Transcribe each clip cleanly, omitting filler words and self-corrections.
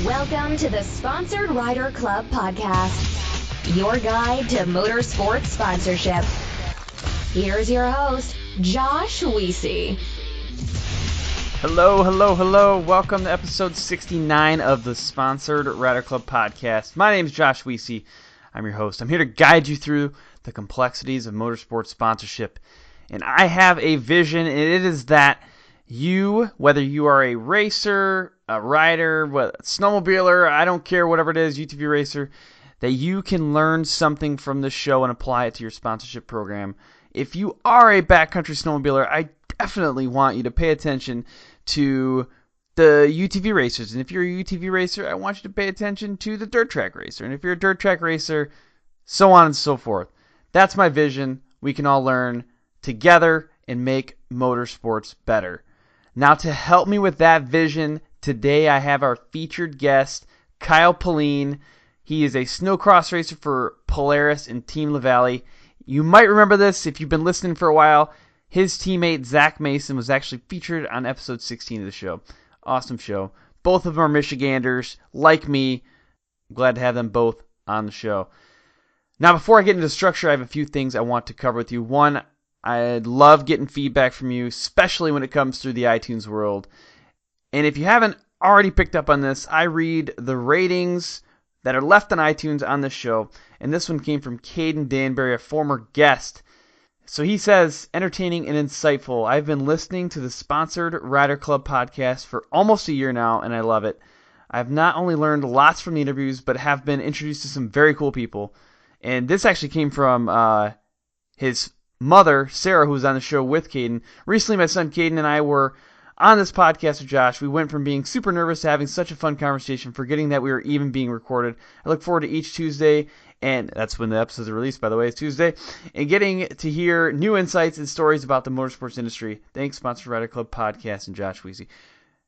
Welcome to the Sponsored Rider Club podcast, your guide to motorsports sponsorship. Here's your host, Josh Weesey. Hello. Welcome to episode 69 of the Sponsored Rider Club podcast. My name is Josh Weesey. I'm your host. I'm here to guide you through the complexities of motorsports sponsorship. And I have a vision, and it is that you, whether you are a racer, a rider, a snowmobiler, I don't care, whatever it is, UTV racer, that you can learn something from this show and apply it to your sponsorship program. If you are a backcountry snowmobiler, I definitely want you to pay attention to the UTV racers. And if you're a UTV racer, I want you to pay attention to the dirt track racer. And if you're a dirt track racer, so on and so forth. That's my vision. We can all learn together and make motorsports better. Now, to help me with that vision, today I have our featured guest, Kyle Pallin. He is a snowcross racer for Polaris and Team LaVallee. You might remember this if you've been listening for a while. His teammate, Zach Mason, was actually featured on episode 16 of the show. Awesome show. Both of them are Michiganders, like me. I'm glad to have them both on the show. Now, before I get into the structure, I have a few things I want to cover with you. One, I love getting feedback from you, especially when it comes through the iTunes world. And if you haven't already picked up on this, I read the ratings that are left on iTunes on this show. And this one came from Caden Danbury, a former guest. So he says, entertaining and insightful. I've been listening to the Sponsored Rider Club podcast for almost a year now, and I love it. I've not only learned lots from the interviews, but have been introduced to some very cool people. And this actually came from his mother, Sarah, who was on the show with Caden. Recently, my son Caden and I were on this podcast with Josh. We went from being super nervous to having such a fun conversation, forgetting that we were even being recorded. I look forward to each Tuesday, and that's when the episodes are released, by the way, it's Tuesday, and getting to hear new insights and stories about the motorsports industry. Thanks, Sponsored Rider Club podcast and Josh Weesey.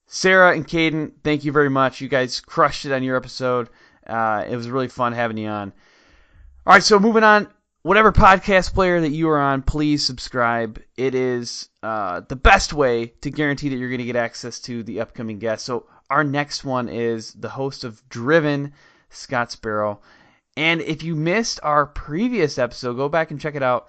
Sarah and Caden, thank you very much. You guys crushed it on your episode. It was really fun having you on. All right, so moving on. Whatever podcast player that you are on, please subscribe. It is the best way to guarantee that you're going to get access to the upcoming guests. So our next one is the host of Driven, Scott Sparrow. And if you missed our previous episode, go back and check it out.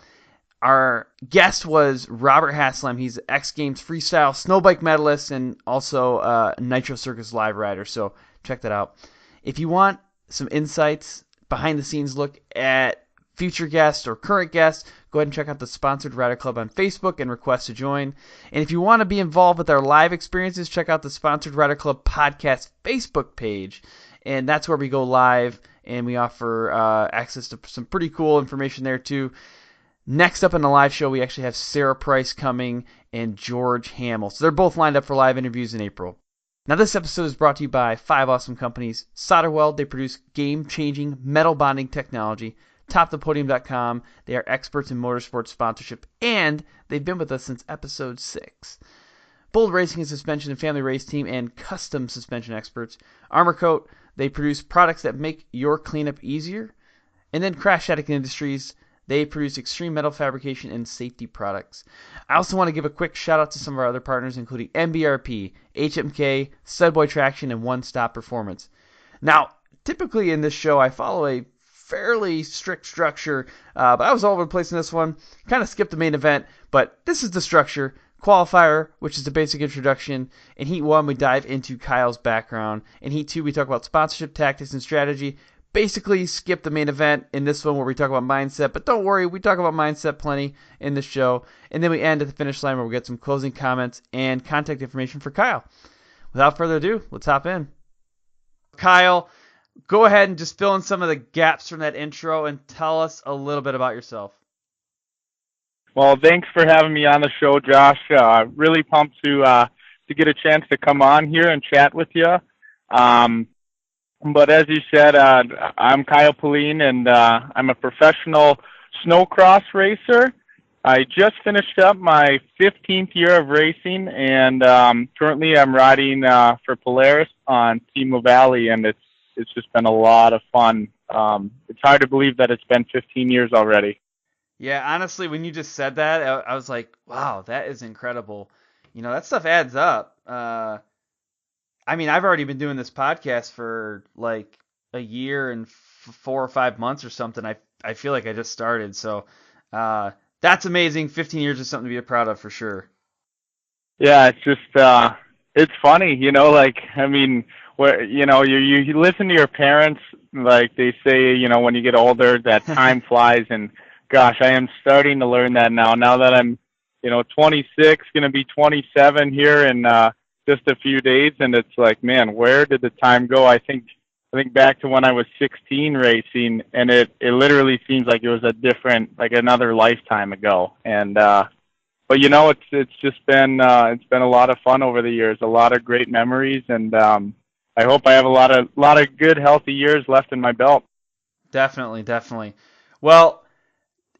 Our guest was Robert Haslam. He's an X Games freestyle snowbike medalist and also a Nitro Circus live rider. So check that out. If you want some insights, behind the scenes look at future guests or current guests, go ahead and check out the Sponsored Rider Club on Facebook and request to join. And if you want to be involved with our live experiences, check out the Sponsored Rider Club podcast Facebook page. And that's where we go live, and we offer access to some pretty cool information there too. Next up in the live show, we actually have Sarah Price coming and George Hamill. So they're both lined up for live interviews in April. Now, this episode is brought to you by 5 awesome companies. Weld, they produce game-changing metal bonding technology. TopThePodium.com, they are experts in motorsports sponsorship, and they've been with us since episode 6. Bold Racing and Suspension and Family Race Team and custom suspension experts. Armor Coat, they produce products that make your cleanup easier. And then Crash Addict Industries, they produce extreme metal fabrication and safety products. I also want to give a quick shout out to some of our other partners, including MBRP, HMK, Studboy Traction, and One Stop Performance. Now, typically in this show, I follow a fairly strict structure, but I was all over the place in this one. Kind of skipped the main event, but this is the structure. Qualifier, which is the basic introduction. In Heat 1, we dive into Kyle's background. In Heat 2, we talk about sponsorship, tactics, and strategy. Basically, skip the main event in this one where we talk about mindset, but don't worry, we talk about mindset plenty in this show. And then we end at the finish line where we get some closing comments and contact information for Kyle. Without further ado, let's hop in. Kyle, go ahead and just fill in some of the gaps from that intro and tell us a little bit about yourself. Well, thanks for having me on the show, Josh. Really pumped to get a chance to come on here and chat with you. But as you said, I'm Kyle Pallin, and I'm a professional snowcross racer. I just finished up my 15th year of racing, and currently I'm riding for Polaris on Team LaVallee, and it's just been a lot of fun. It's hard to believe that it's been 15 years already. Yeah, honestly, when you just said that, I was like, wow, that is incredible. You know, that stuff adds up. I mean, I've already been doing this podcast for like a year and 4 or 5 months or something. I feel like I just started. So that's amazing. 15 years is something to be proud of for sure. Yeah, it's just it's funny, like I mean, where you listen to your parents, like they say, when you get older that time flies, and gosh, I am starting to learn that now that I'm 26, going to be 27 here in just a few days, and it's like, man, where did the time go? I think back to when I was 16 racing, and it literally seems like it was like another lifetime ago. And but it's just been it's been a lot of fun over the years, a lot of great memories, and I hope I have a lot of good, healthy years left in my belt. Definitely, definitely. Well,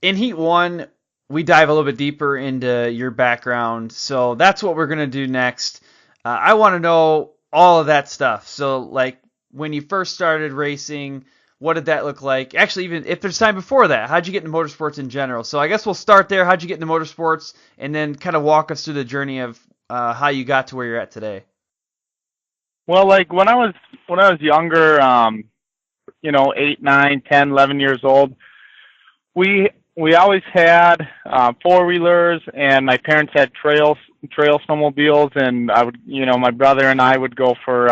in Heat 1, we dive a little bit deeper into your background, so that's what we're going to do next. I want to know all of that stuff. So, like, when you first started racing, what did that look like? Actually, even if there's time before that, how'd you get into motorsports in general? So I guess we'll start there. How'd you get into motorsports, and then kind of walk us through the journey of how you got to where you're at today. Well, like when I was younger, 8, 9, 10, 11 years old, we always had four-wheelers, and my parents had trail snowmobiles, and I would, my brother and I would go for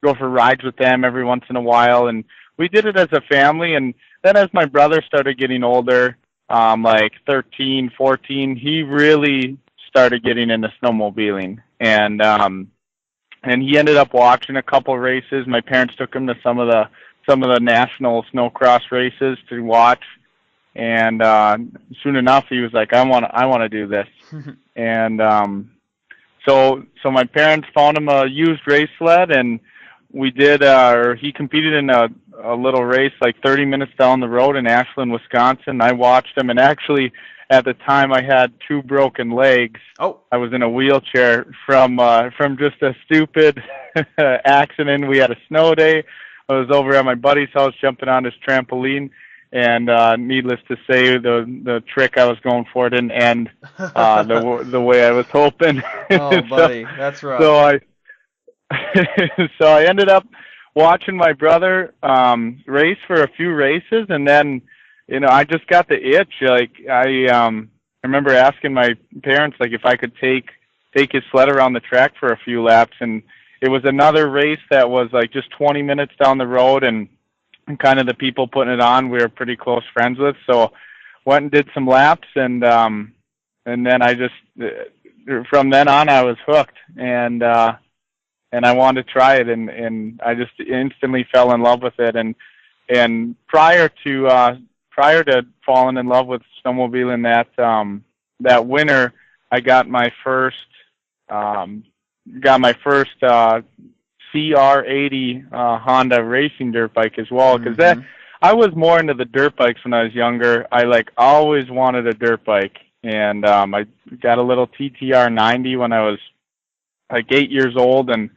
rides with them every once in a while, and we did it as a family. And then as my brother started getting older, like 13, 14, he really started getting into snowmobiling, and he ended up watching a couple races. My parents took him to some of the national snowcross races to watch. And soon enough, he was like, "I want to do this." And so my parents found him a used race sled, and we did. He competed in a little race like 30 minutes down the road in Ashland, Wisconsin. I watched him, and actually, at the time, I had 2 broken legs. Oh, I was in a wheelchair from just a stupid accident. We had a snow day. I was over at my buddy's house jumping on his trampoline. And needless to say, the trick I was going for didn't end the way I was hoping. Oh, buddy, that's rough. So I ended up watching my brother race for a few races, and then I just got the itch. Like I remember asking my parents like if I could take his sled around the track for a few laps, and it was another race that was like just 20 minutes down the road, and kind of the people putting it on we were pretty close friends with, so went and did some laps, and then I just from then on I was hooked, and I wanted to try it, and I just instantly fell in love with it. And prior to falling in love with snowmobiling that winter, I got my first CR80 Honda racing dirt bike as well, because I was more into the dirt bikes when I was younger. I always wanted a dirt bike, and I got a little TTR 90 when I was like 8 years old, and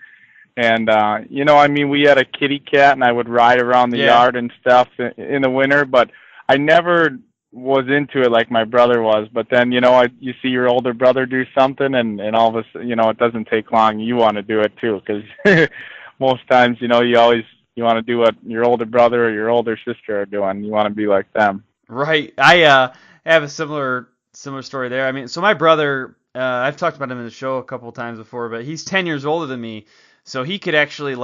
I mean, we had a kitty cat, and I would ride around the yard and stuff in the winter, but I never was into it like my brother was. But then you see your older brother do something, and all of a sudden, it doesn't take long, you want to do it too, because most times you want to do what your older brother or your older sister are doing. You want to be like them. Right. I have a similar story there. I mean, so my brother, I've talked about him in the show a couple of times before, but he's 10 years older than me, so he could actually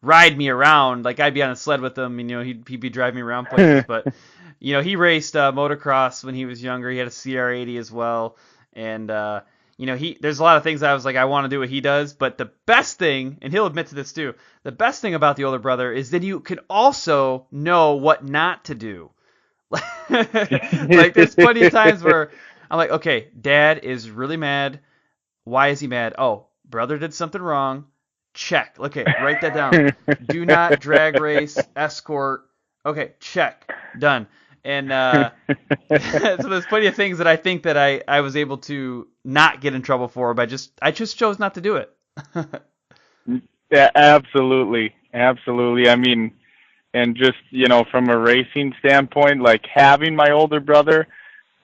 ride me around. Like I'd be on a sled with him, and he'd be driving me around places. But he raced motocross when he was younger. He had a CR80 as well, and there's a lot of things I was like, I want to do what he does. But the best thing, and he'll admit to this too, the best thing about the older brother is that you can also know what not to do. Like there's plenty of times where I'm like, okay, Dad is really mad. Why is he mad? Oh, brother did something wrong. Check. Okay, write that down. Do not drag race, escort. Okay, check. Done. And so there's plenty of things that I think that I was able to not get in trouble for, but I just chose not to do it. Yeah, absolutely. I mean, and just, from a racing standpoint, like having my older brother,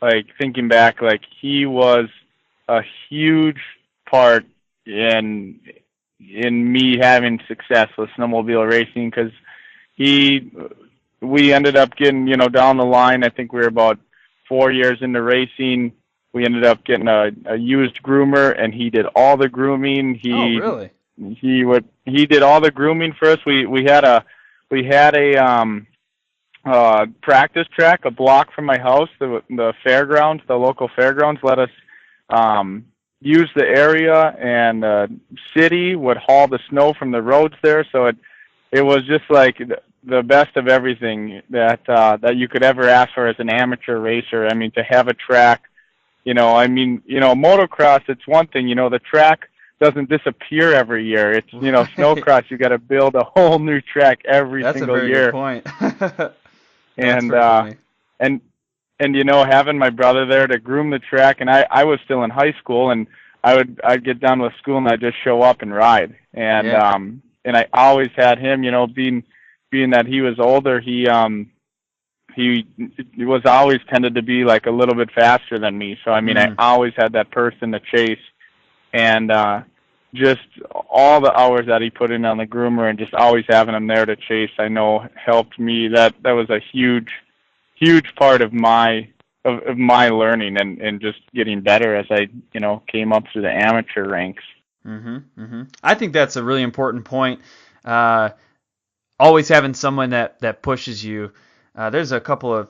like thinking back, like he was a huge part in in me having success with snowmobile racing, because we ended up getting, down the line. I think we were about 4 years into racing. We ended up getting a used groomer, and he did all the grooming. Oh, really? He did all the grooming for us. We had a practice track a block from my house. The fairgrounds, the local fairgrounds, let us use the area, and city would haul the snow from the roads there. So it was just like the best of everything that you could ever ask for as an amateur racer. I mean, to have a track, motocross, it's one thing, the track doesn't disappear every year. It's, snowcross, you got to build a whole new track every single year. That's a very good point. And having my brother there to groom the track, and I was still in high school, and I'd get done with school and I'd just show up and ride. And and I always had him, being that he was older, he was always tended to be like a little bit faster than me. So I mean, I always had that person to chase, and just all the hours that he put in on the groomer and just always having him there to chase, I know helped me. That was a huge part of my learning and just getting better as I came up through the amateur ranks. I think that's a really important point. Always having someone that pushes you. There's a couple of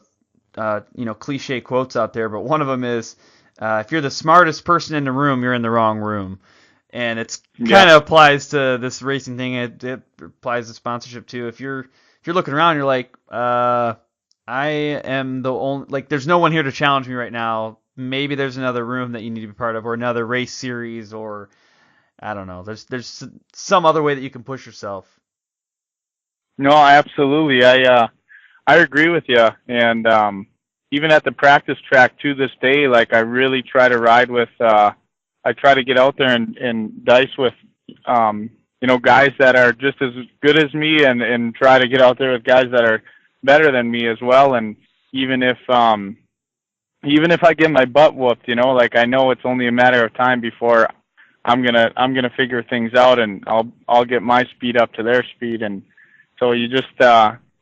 cliche quotes out there, but one of them is, if you're the smartest person in the room, you're in the wrong room. And it's kind of applies to this racing thing. It applies to sponsorship too. If you're looking around, you're like, I am the only, like, there's no one here to challenge me right now. Maybe there's another room that you need to be part of, or another race series, or I don't know. There's some other way that you can push yourself. No, absolutely. I agree with you. And even at the practice track to this day, like, I really try to ride with. I try to get out there and dice with, guys that are just as good as me, and try to get out there with guys that are better than me as well. And even if I get my butt whooped, like, I know it's only a matter of time before I'm gonna figure things out, and I'll get my speed up to their speed. And so you just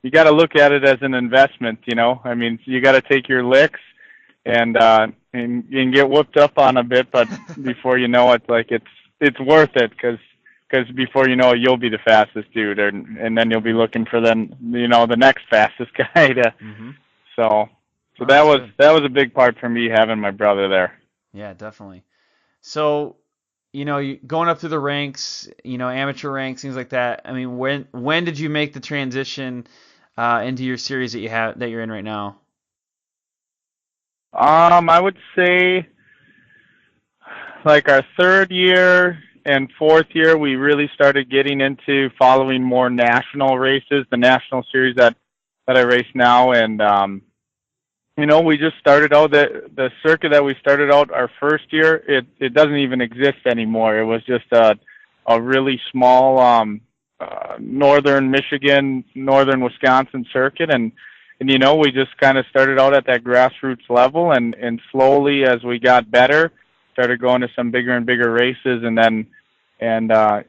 you got to look at it as an investment. I mean, you got to take your licks and get whooped up on a bit, but before you know it, like, it's worth it, because before you know it, you'll be the fastest dude, and then you'll be looking for the next fastest guy to. So that was a big part for me, having my brother there. Yeah, definitely. So, you going up through the ranks, amateur ranks, things like that. I mean, when did you make the transition into your series that you're in right now? I would say, like, our third year and fourth year, we really started getting into following more national races, the national series that I race now. And, we just started out the circuit that we started out our first year. It doesn't even exist anymore. It was just a really small, northern Michigan, northern Wisconsin circuit. And we just kind of started out at that grassroots level, and slowly, as we got better, started going to some bigger and bigger races. And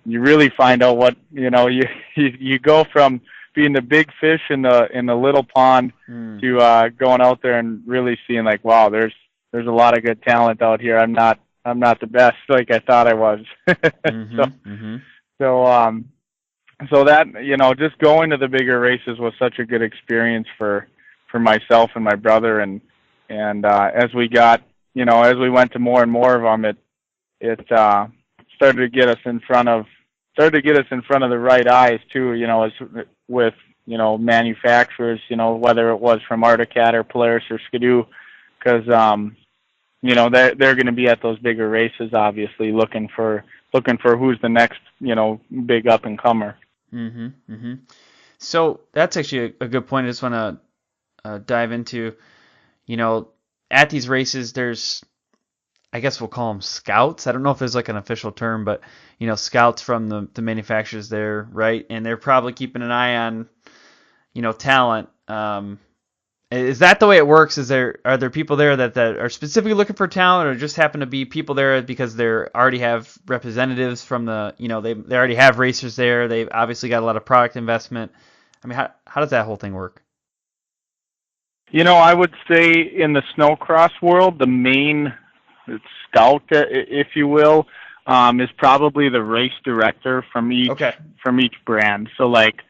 you really find out what, you go from being the big fish in the little pond to going out there and really seeing, like, wow, there's a lot of good talent out here. I'm not the best like I thought I was. So that, just going to the bigger races was such a good experience for myself and my brother. And as we got, as we went to more and more of them, it started to get us in front of the right eyes too, as with, manufacturers, whether it was from Arctic or Polaris or Skidoo, because, they're going to be at those bigger races, obviously looking for who's the next, big up and comer. So that's actually a good point. I just want to dive into, at these races, there's, I guess we'll call them scouts. I don't know if there's like an official term, but, scouts from the manufacturers there, right? And they're probably keeping an eye on, talent. And Is that the way it works? Are there people there that are specifically looking for talent, or just happen to be people there because they already have representatives from they already have racers there. They've obviously got a lot of product investment. I mean, how does that whole thing work? I would say in the snowcross world, the main scout, if you will, is probably the race director from each brand. So like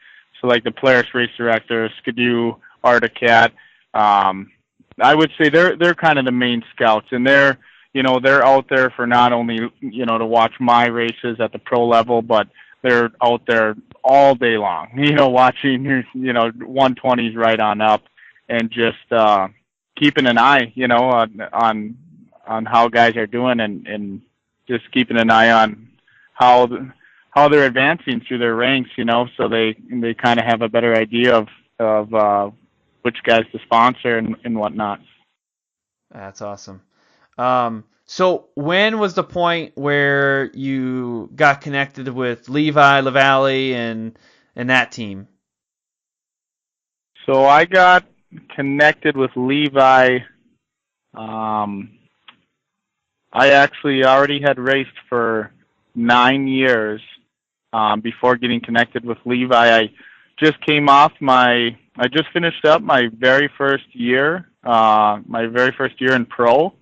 the Polaris race director, Skidoo, Arctic. I would say they're kind of the main scouts, and they're out there for not only to watch my races at the pro level, but they're out there all day long, watching 120s right on up, and just keeping an eye, on how guys are doing, and just keeping an eye on how they're advancing through their ranks, so they kind of have a better idea of which guys to sponsor and whatnot. That's awesome. So when was the point where you got connected with LaVallee and that team? So I got connected with Levi. I actually already had raced for 9 years before getting connected with Levi. I just finished up my very first year in pro,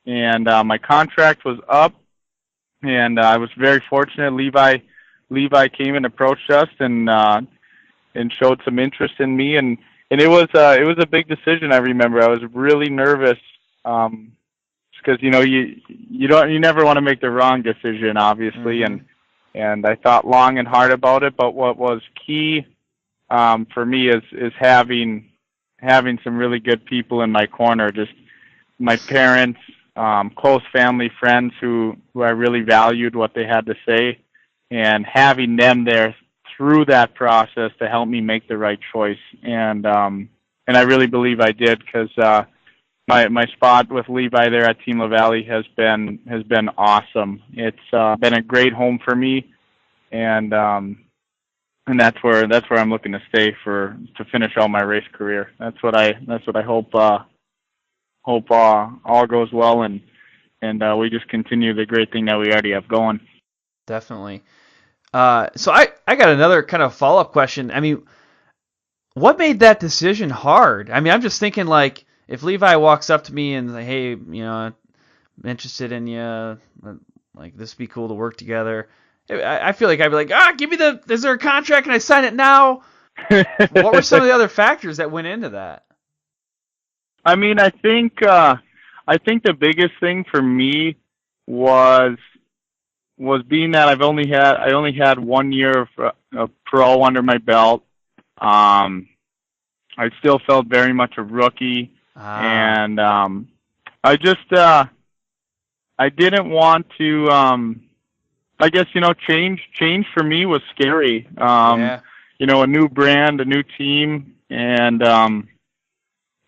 and my contract was up, and I was very fortunate. Levi came and approached us and showed some interest in me, and it was a big decision. I remember I was really nervous because you never want to make the wrong decision, obviously, and I thought long and hard about it. But what was key for me is having some really good people in my corner, just my parents, close family, friends who I really valued what they had to say, and having them there through that process to help me make the right choice. And I really believe I did, because my spot with Levi there at Team LaVallee has been awesome. It's been a great home for me, and that's where I'm looking to stay to finish out my race career. That's what I hope all goes well, and we just continue the great thing that we already have going. Definitely. So I got another kind of follow-up question. I mean, what made that decision hard? I mean, I'm just thinking, like, if Levi walks up to me and like, hey, I'm interested in you, like, this would be cool to work together, I feel like I'd be like, give me is there a contract? Can I sign it now? What were some of the other factors that went into that? I mean, I think the biggest thing for me was being that I only had 1 year of pro under my belt. I still felt very much a rookie, and I didn't want to. I guess change for me was scary. A new brand, a new team, and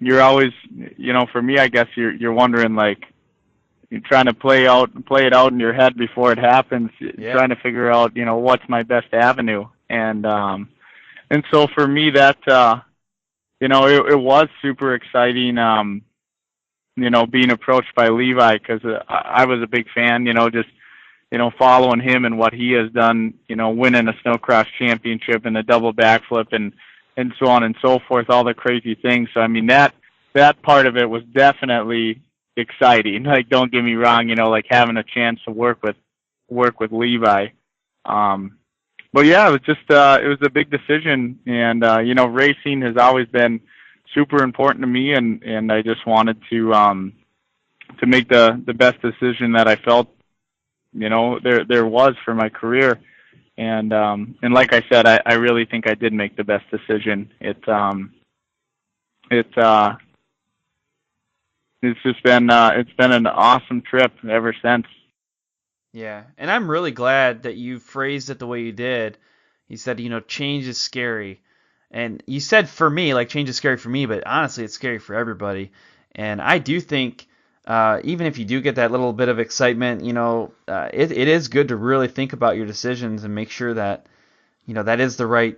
you're always, for me, I guess you're wondering, like, you're trying to play it out in your head before it happens, trying to figure out, what's my best avenue. And so for me that, it was super exciting, being approached by Levi, because I was a big fan, just, following him and what he has done, winning a snowcross championship and a double backflip and so on and so forth, all the crazy things. So, I mean, that part of it was definitely exciting. Like, don't get me wrong, like having a chance to work with Levi. But yeah, it was just, it was a big decision, and, racing has always been super important to me, and I just wanted to make the best decision that I felt, there was for my career. And like I said, I really think I did make the best decision. It's just been an awesome trip ever since. Yeah, and I'm really glad that you phrased it the way you did. You said, change is scary. And you said for me, like, change is scary for me, but honestly, it's scary for everybody. And I do think, even if you do get that little bit of excitement, it is good to really think about your decisions and make sure that, that is the right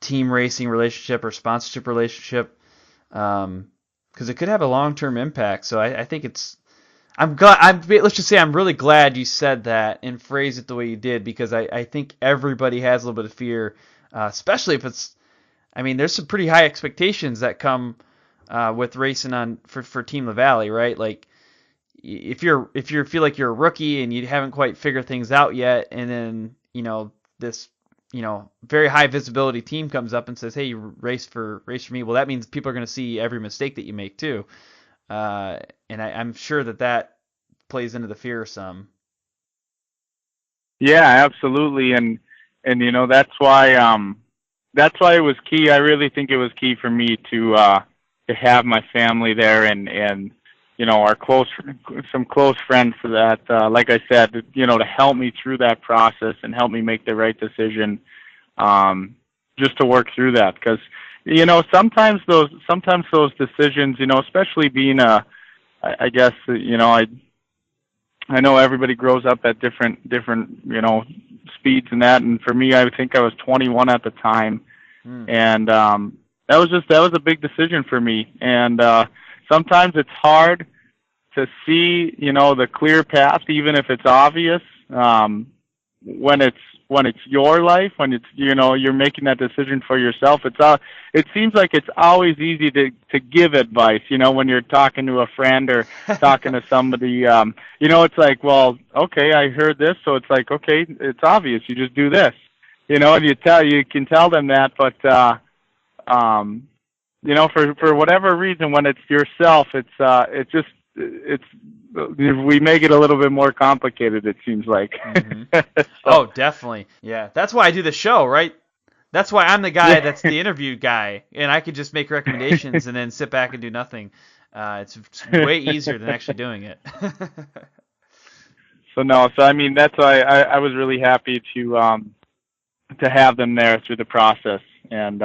team racing relationship or sponsorship relationship. because it could have a long-term impact. So I think I'm glad. Let's just say I'm really glad you said that and phrased it the way you did, because I think everybody has a little bit of fear, especially if it's. I mean, there's some pretty high expectations that come with racing for Team LaVallee, right? Like, if you feel like you're a rookie and you haven't quite figured things out yet, and then this very high visibility team comes up and says, "Hey, you race for me." Well, that means people are going to see every mistake that you make too, and I'm sure that plays into the fear some. Yeah, absolutely, and that's why it was key. I really think it was key for me to have my family there, and some close friends for that. Like I said, to help me through that process and help me make the right decision, just to work through that. Because sometimes those decisions, especially being I guess I know everybody grows up at different speeds and that, and for me, I think I was 21 at the time, and that was a big decision for me, and sometimes it's hard to see, the clear path, even if it's obvious, when it's your life, when it's, you're making that decision for yourself. It seems like it's always easy to give advice, when you're talking to a friend or talking to somebody, it's like, well, okay, I heard this, so it's like, okay, it's obvious, you just do this, and you can tell them that, but, for whatever reason, when it's yourself, we make it a little bit more complicated, it seems like. Mm-hmm. Oh, definitely. Yeah. That's why I do the show, right? That's why I'm the guy that's the interview guy, and I could just make recommendations and then sit back and do nothing. It's way easier than actually doing it. So I mean, that's why I was really happy to have them there through the process, and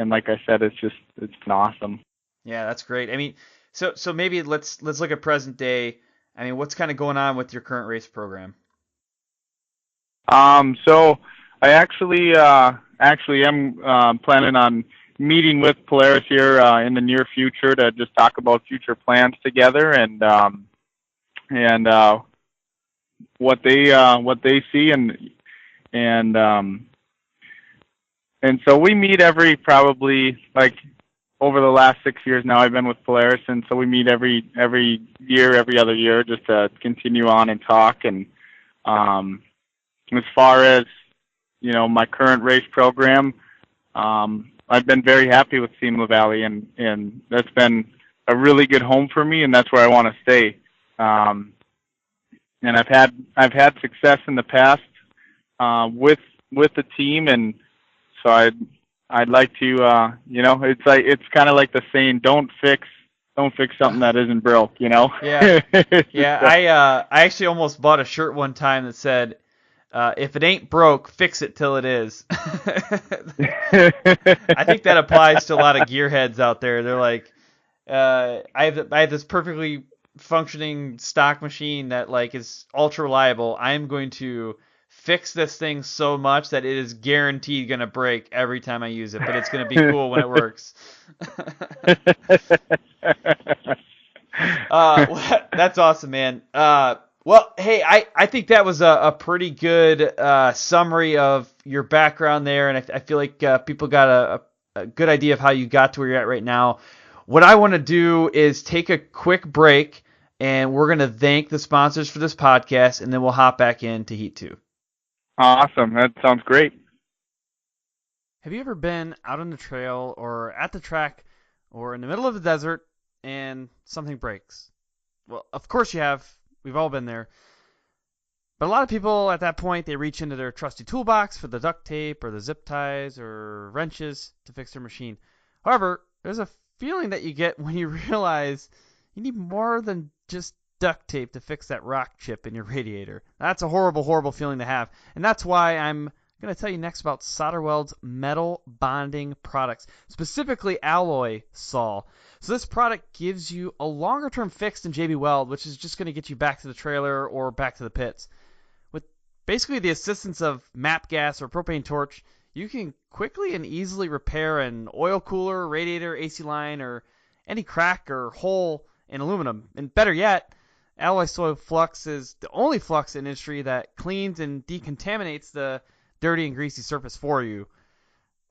like I said, it's been awesome. Yeah, that's great. I mean, so maybe let's look at present day. I mean, what's kind of going on with your current race program? So I actually am planning on meeting with Polaris here in the near future to just talk about future plans together, and what they see, and so we meet probably like over the last 6 years now. I've been with Polaris, and so we meet every year, every other year, just to continue on and talk. And as far as my current race program, I've been very happy with Team LaVallee, and that's been a really good home for me, and that's where I want to stay. And I've had success in the past with the team, and so I'd like to it's kind of like the saying, don't fix something that isn't broke, Yeah. I actually almost bought a shirt one time that said, if it ain't broke, fix it till it is. I think that applies to a lot of gearheads out there. They're like, I have this perfectly functioning stock machine that like is ultra reliable. I'm going to fix this thing so much that it is guaranteed going to break every time I use it, but it's going to be cool when it works. That's awesome, man. Well, hey, I think that was a pretty good summary of your background there, and I feel like people got a good idea of how you got to where you're at right now. What I want to do is take a quick break, and we're going to thank the sponsors for this podcast, and then we'll hop back into Heat 2. Awesome. That sounds great. Have you ever been out on the trail or at the track or in the middle of the desert and something breaks? Well, of course you have. We've all been there. But a lot of people at that point, they reach into their trusty toolbox for the duct tape or the zip ties or wrenches to fix their machine. However, there's a feeling that you get when you realize you need more than just duct tape to fix that rock chip in your radiator. That's a horrible, horrible feeling to have. And that's why I'm going to tell you next about Solder Weld's metal bonding products, specifically alloy sol. So this product gives you a longer term fix than JB Weld, which is just going to get you back to the trailer or back to the pits. With basically the assistance of MAP gas or propane torch, you can quickly and easily repair an oil cooler, radiator, AC line, or any crack or hole in aluminum. And better yet, alloy soil flux is the only flux in industry that cleans and decontaminates the dirty and greasy surface for you.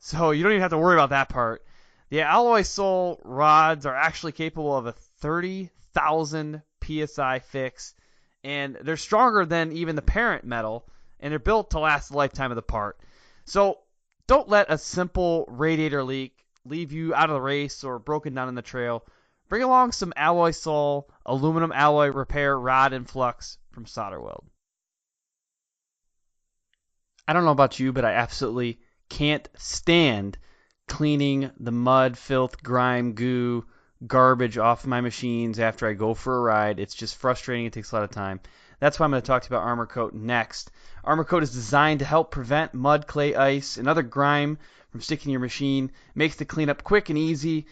So you don't even have to worry about that part. The alloy soil rods are actually capable of a 30,000 PSI fix, and they're stronger than even the parent metal, and they're built to last the lifetime of the part. So don't let a simple radiator leak leave you out of the race or broken down in the trail. Bring along some alloy soil aluminum alloy repair rod and flux from Solder Weld. I don't know about you, but I absolutely can't stand cleaning the mud, filth, grime, goo, garbage off my machines after I go for a ride. It's just frustrating. It takes a lot of time. That's why I'm going to talk to you about Armor Kote next. Armor Kote is designed to help prevent mud, clay, ice, and other grime from sticking to your machine. It makes the cleanup quick and easy.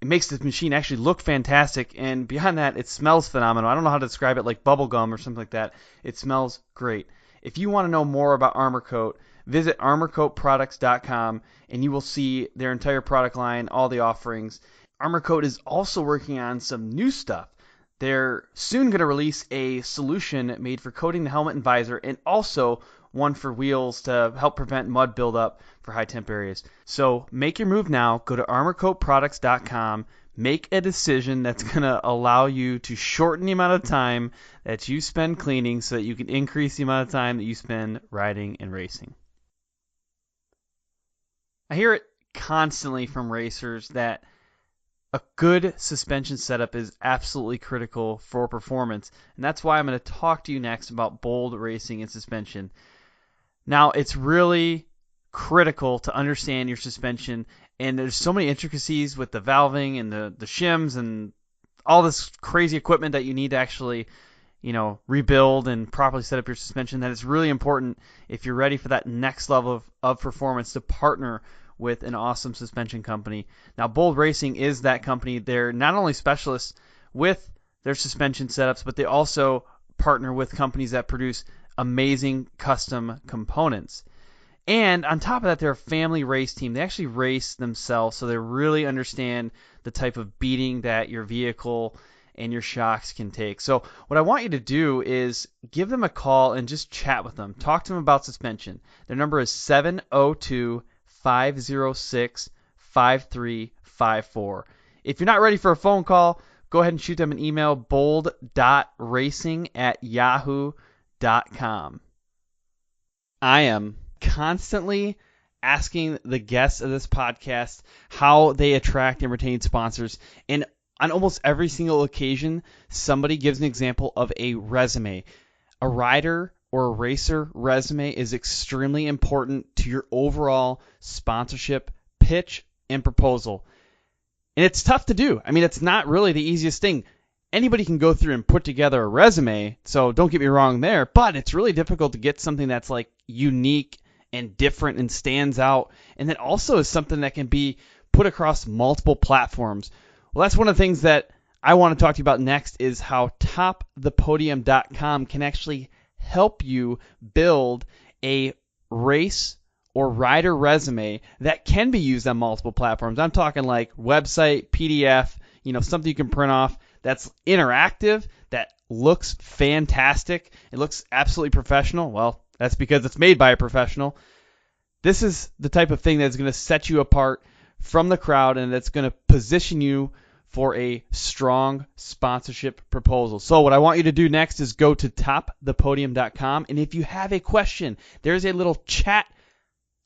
It makes the machine actually look fantastic, and beyond that, it smells phenomenal. I don't know how to describe it, like bubble gum or something like that. It smells great. If you want to know more about Armor Kote, visit armorcoatproducts.com, and you will see their entire product line, all the offerings. Armor Kote is also working on some new stuff. They're soon going to release a solution made for coating the helmet and visor, and also one for wheels to help prevent mud buildup for high temp areas. So make your move now. Go to armorcoatproducts.com. Make a decision that's going to allow you to shorten the amount of time that you spend cleaning so that you can increase the amount of time that you spend riding and racing. I hear it constantly from racers that a good suspension setup is absolutely critical for performance, and that's why I'm going to talk to you next about bold racing and suspension. Now, it's really critical to understand your suspension, and there's so many intricacies with the valving and the shims and all this crazy equipment that you need to actually, rebuild and properly set up your suspension, that it's really important, if you're ready for that next level of performance, to partner with an awesome suspension company. Now, Bold Racing is that company. They're not only specialists with their suspension setups, but they also partner with companies that produce amazing custom components. And on top of that, they're a family race team. They actually race themselves, so they really understand the type of beating that your vehicle and your shocks can take. So what I want you to do is give them a call and just chat with them. Talk to them about suspension. Their number is 702-506-5354. If you're not ready for a phone call, go ahead and shoot them an email, bold.racing@yahoo.com. I am constantly asking the guests of this podcast how they attract and retain sponsors, and on almost every single occasion, somebody gives an example of a resume. A rider or a racer resume is extremely important to your overall sponsorship pitch and proposal. And it's tough to do. I mean, it's not really the easiest thing. Anybody can go through and put together a resume, so don't get me wrong there, but it's really difficult to get something that's like unique and different and stands out, and that also is something that can be put across multiple platforms. Well, that's one of the things that I want to talk to you about next, is how topthepodium.com can actually help you build a race or rider resume that can be used on multiple platforms. I'm talking like website, PDF, something you can print off that's interactive, that looks fantastic. It looks absolutely professional. Well, that's because it's made by a professional. This is the type of thing that's going to set you apart from the crowd, and that's going to position you for a strong sponsorship proposal. So what I want you to do next is go to topthepodium.com, and if you have a question, there's a little chat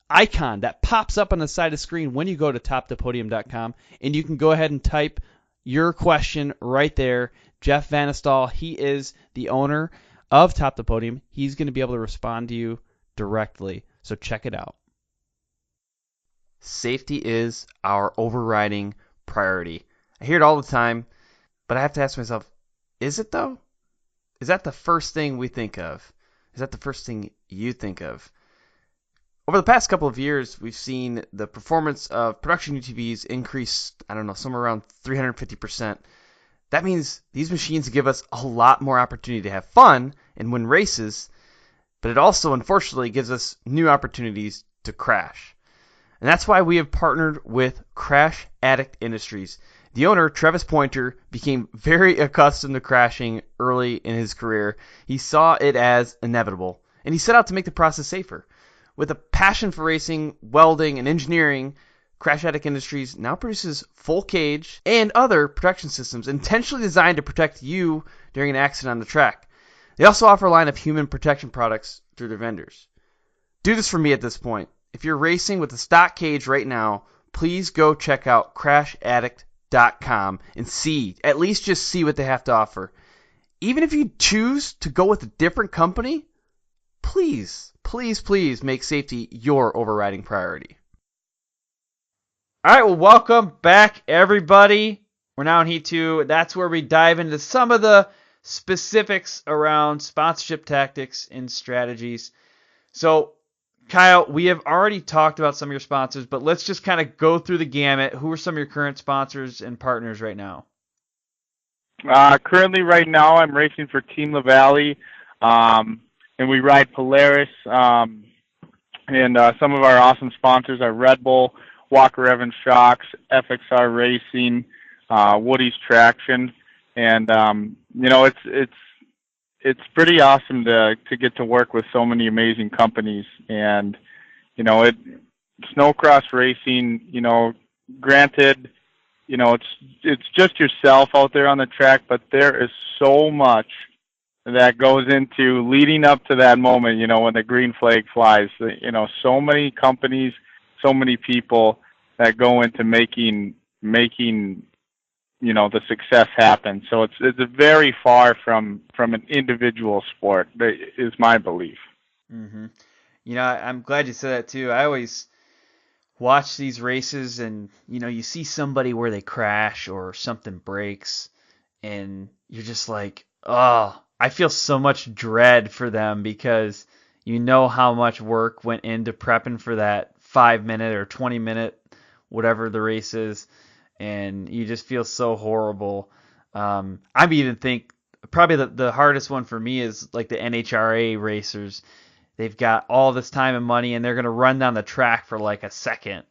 icon that pops up on the side of the screen when you go to topthepodium.com, and you can go ahead and type your question right there. Jeff Vanestal, he is the owner of Top the Podium. He's going to be able to respond to you directly, so check it out. Safety is our overriding priority. I hear it all the time, but I have to ask myself, is it though? Is that the first thing we think of? Is that the first thing you think of? Over the past couple of years, we've seen the performance of production UTVs increase, somewhere around 350%. That means these machines give us a lot more opportunity to have fun and win races, but it also, unfortunately, gives us new opportunities to crash. And that's why we have partnered with Crash Addict Industries. The owner, Travis Pointer, became very accustomed to crashing early in his career. He saw it as inevitable, and he set out to make the process safer. With a passion for racing, welding, and engineering, Crash Addict Industries now produces full cage and other protection systems intentionally designed to protect you during an accident on the track. They also offer a line of human protection products through their vendors. Do this for me at this point. If you're racing with a stock cage right now, please go check out CrashAddict.com and at least just see what they have to offer. Even if you choose to go with a different company, please make safety your overriding priority. All right, well, welcome back, everybody. We're now in Heat 2. That's where we dive into some of the specifics around sponsorship tactics and strategies. So, Kyle, we have already talked about some of your sponsors, but let's just kind of go through the gamut. Who are some of your current sponsors and partners right now? Currently, right now, I'm racing for Team LaVallee, and we ride Polaris. And some of our awesome sponsors are Red Bull, Walker Evans Shocks, FXR Racing, Woody's Traction, and it's pretty awesome to get to work with so many amazing companies. And snowcross racing, granted, it's just yourself out there on the track, but there is so much that goes into leading up to that moment, when the green flag flies. So many companies, so many people that go into making the success happen. So it's very far from an individual sport, is my belief. Mm-hmm. I'm glad you said that too. I always watch these races and, you see somebody where they crash or something breaks and you're just like, oh, I feel so much dread for them because you know how much work went into prepping for that 5-minute or 20-minute, whatever the race is, and you just feel so horrible. I even think probably the hardest one for me is like the NHRA racers. They've got all this time and money, and they're going to run down the track for like a second.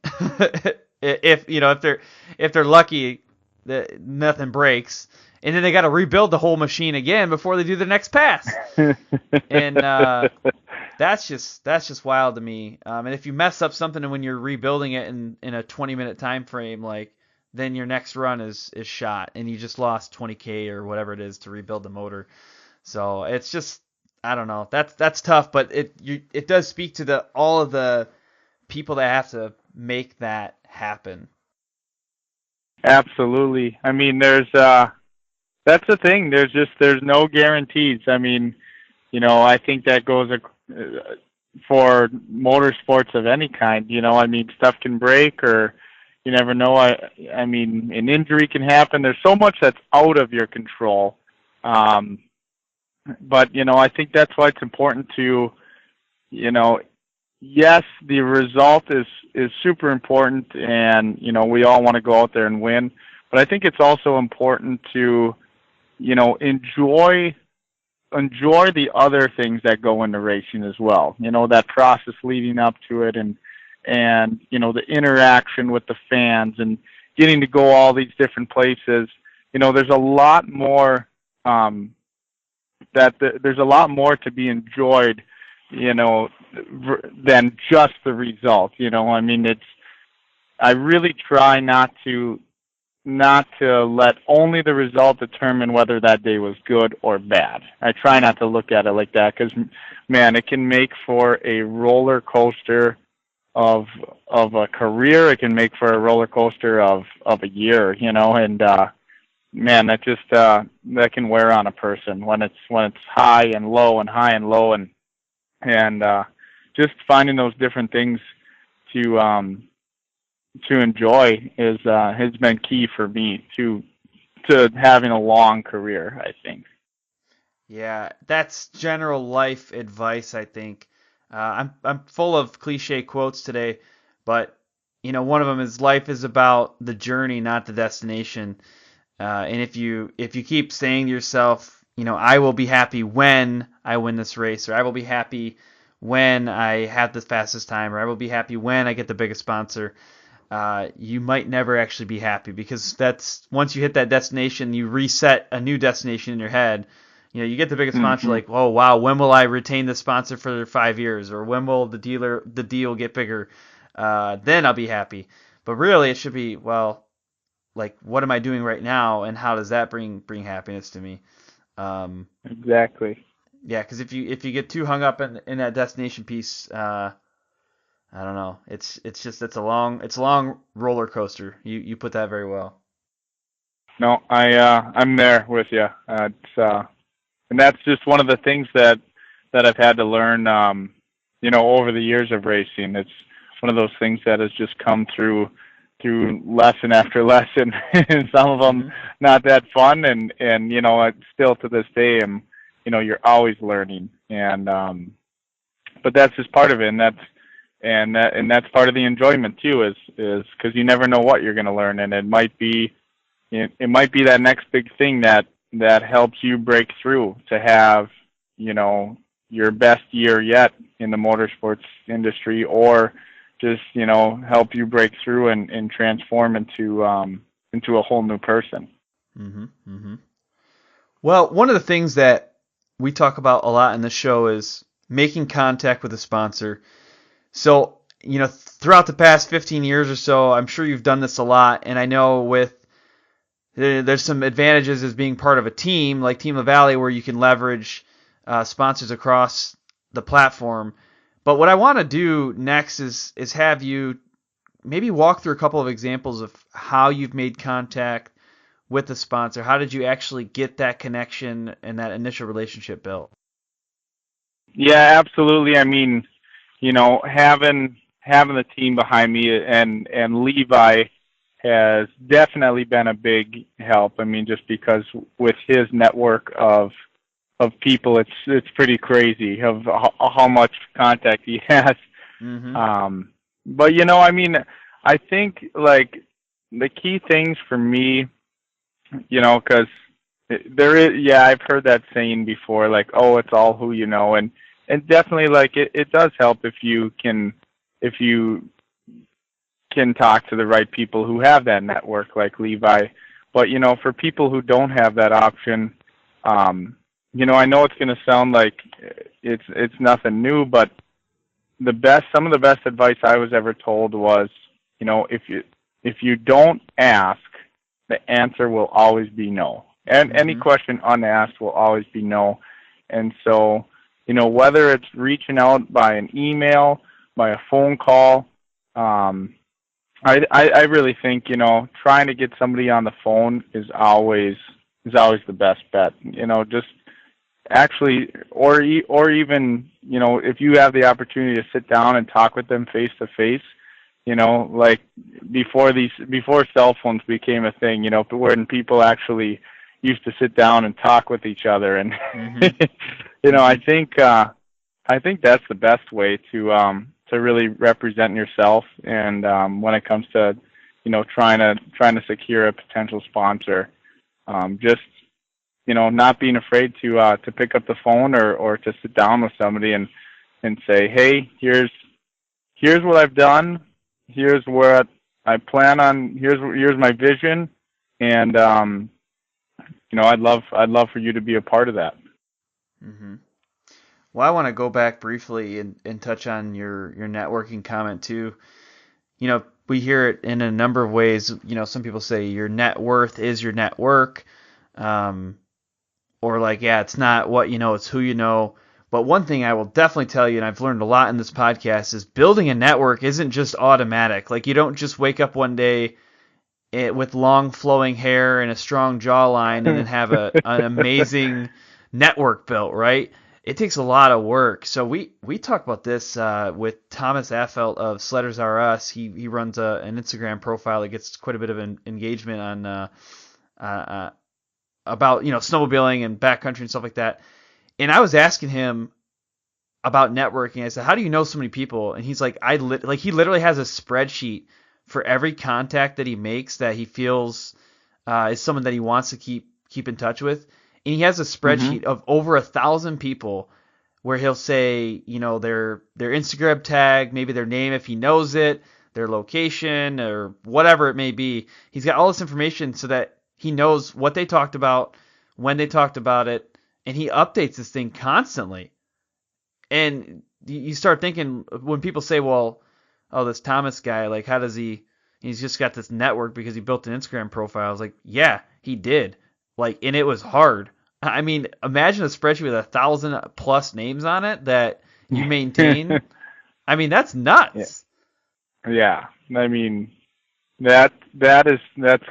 if they're lucky, that nothing breaks, and then they got to rebuild the whole machine again before they do the next pass. And that's just wild to me. And if you mess up something when you're rebuilding it in a 20-minute time frame, then your next run is shot, and you just lost 20K or whatever it is to rebuild the motor. So it's just, I don't know. That's tough, but it does speak to all of the people that have to make that happen. Absolutely. I mean, that's the thing. There's no guarantees. I mean, I think that goes for motorsports of any kind. Stuff can break, or you never know. I mean, an injury can happen. There's so much that's out of your control. But, I think that's why it's important to, yes, the result is super important, and, we all want to go out there and win. But I think it's also important to, enjoy the other things that go into racing as well. That process leading up to it, and the interaction with the fans and getting to go all these different places. There's a lot more, there's a lot more to be enjoyed, than just the result. I really try not to let only the result determine whether that day was good or bad. I try not to look at it like that, because, man, it can make for a roller coaster of a career. It can make for a roller coaster of a year, and man, that just that can wear on a person when it's high and low and high and low, and just finding those different things to enjoy has been key for me to having a long career, I think. Yeah, that's general life advice, I think. I'm full of cliche quotes today, but one of them is life is about the journey, not the destination. And if you keep saying to yourself, I will be happy when I win this race, or I will be happy when I have the fastest time, or I will be happy when I get the biggest sponsor. You might never actually be happy, because that's once you hit that destination, you reset a new destination in your head. You get the biggest sponsor, like, oh wow, when will I retain the sponsor for 5 years, or when will the deal get bigger? Then I'll be happy. But really, it should be, well, like, what am I doing right now, and how does that bring happiness to me? Exactly. Yeah, because if you get too hung up in that destination piece, I don't know. It's a long roller coaster. You put that very well. No, I'm there with you. And that's just one of the things that I've had to learn, over the years of racing. It's one of those things that has just come through lesson after lesson, and some of them not that fun, and still to this day, you're always learning, and but that's just part of it, and that's part of the enjoyment too, is because you never know what you're going to learn, and it might be that next big thing that helps you break through to have your best year yet in the motorsports industry, or just help you break through and transform into a whole new person. Well, one of the things that we talk about a lot in the show is making contact with a sponsor. So, throughout the past 15 years or so, I'm sure you've done this a lot, and I know there's some advantages as being part of a team like Team LaVallee, where you can leverage sponsors across the platform. But what I want to do next is have you maybe walk through a couple of examples of how you've made contact with the sponsor. How did you actually get that connection and that initial relationship built? Yeah, absolutely. I mean, having the team behind me, and Levi has definitely been a big help. I mean, just because with his network of people, it's pretty crazy of how much contact he has. But I mean, I think like the key things for me, because there is, I've heard that saying before, like, oh, it's all who you know, and definitely, like, it does help if you can talk to the right people who have that network, like Levi. But for people who don't have that option, I know it's going to sound like it's nothing new, but some of the best advice I was ever told was, if you don't ask, the answer will always be no. And any question unasked will always be no. And so, whether it's reaching out by an email, by a phone call, I really think, trying to get somebody on the phone is always the best bet. Just actually, or even, if you have the opportunity to sit down and talk with them face to face, like before cell phones became a thing, when people actually used to sit down and talk with each other, and I think that's the best way to really represent yourself, and when it comes to trying to secure a potential sponsor, just not being afraid to pick up the phone or to sit down with somebody and say, hey, here's what I've done, here's what I plan on, here's my vision, and I'd love for you to be a part of that. Well, I want to go back briefly and touch on your networking comment too. We hear it in a number of ways. Some people say your net worth is your network, or like, it's not what you know, it's who you know. But one thing I will definitely tell you, and I've learned a lot in this podcast, is building a network isn't just automatic. Like, you don't just wake up one day with long flowing hair and a strong jawline and then have an amazing network built, right? It takes a lot of work. So we talk about this with Thomas Affelt of Sledders R Us. He runs an Instagram profile that gets quite a bit of engagement on about snowmobiling and backcountry and stuff like that. And I was asking him about networking. I said, "How do you know so many people?" And he's like, he literally has a spreadsheet for every contact that he makes that he feels is someone that he wants to keep in touch with. And he has a spreadsheet of over 1,000 people where he'll say, their Instagram tag, maybe their name if he knows it, their location or whatever it may be. He's got all this information so that he knows what they talked about, when they talked about it, and he updates this thing constantly. And you start thinking, when people say, well, oh, this Thomas guy, like, how does he's just got this network because he built an Instagram profile. I was like, yeah, he did. Like, and it was hard. I mean, imagine a spreadsheet with 1,000+ names on it that you maintain. I mean, that's nuts. Yeah. I mean, that's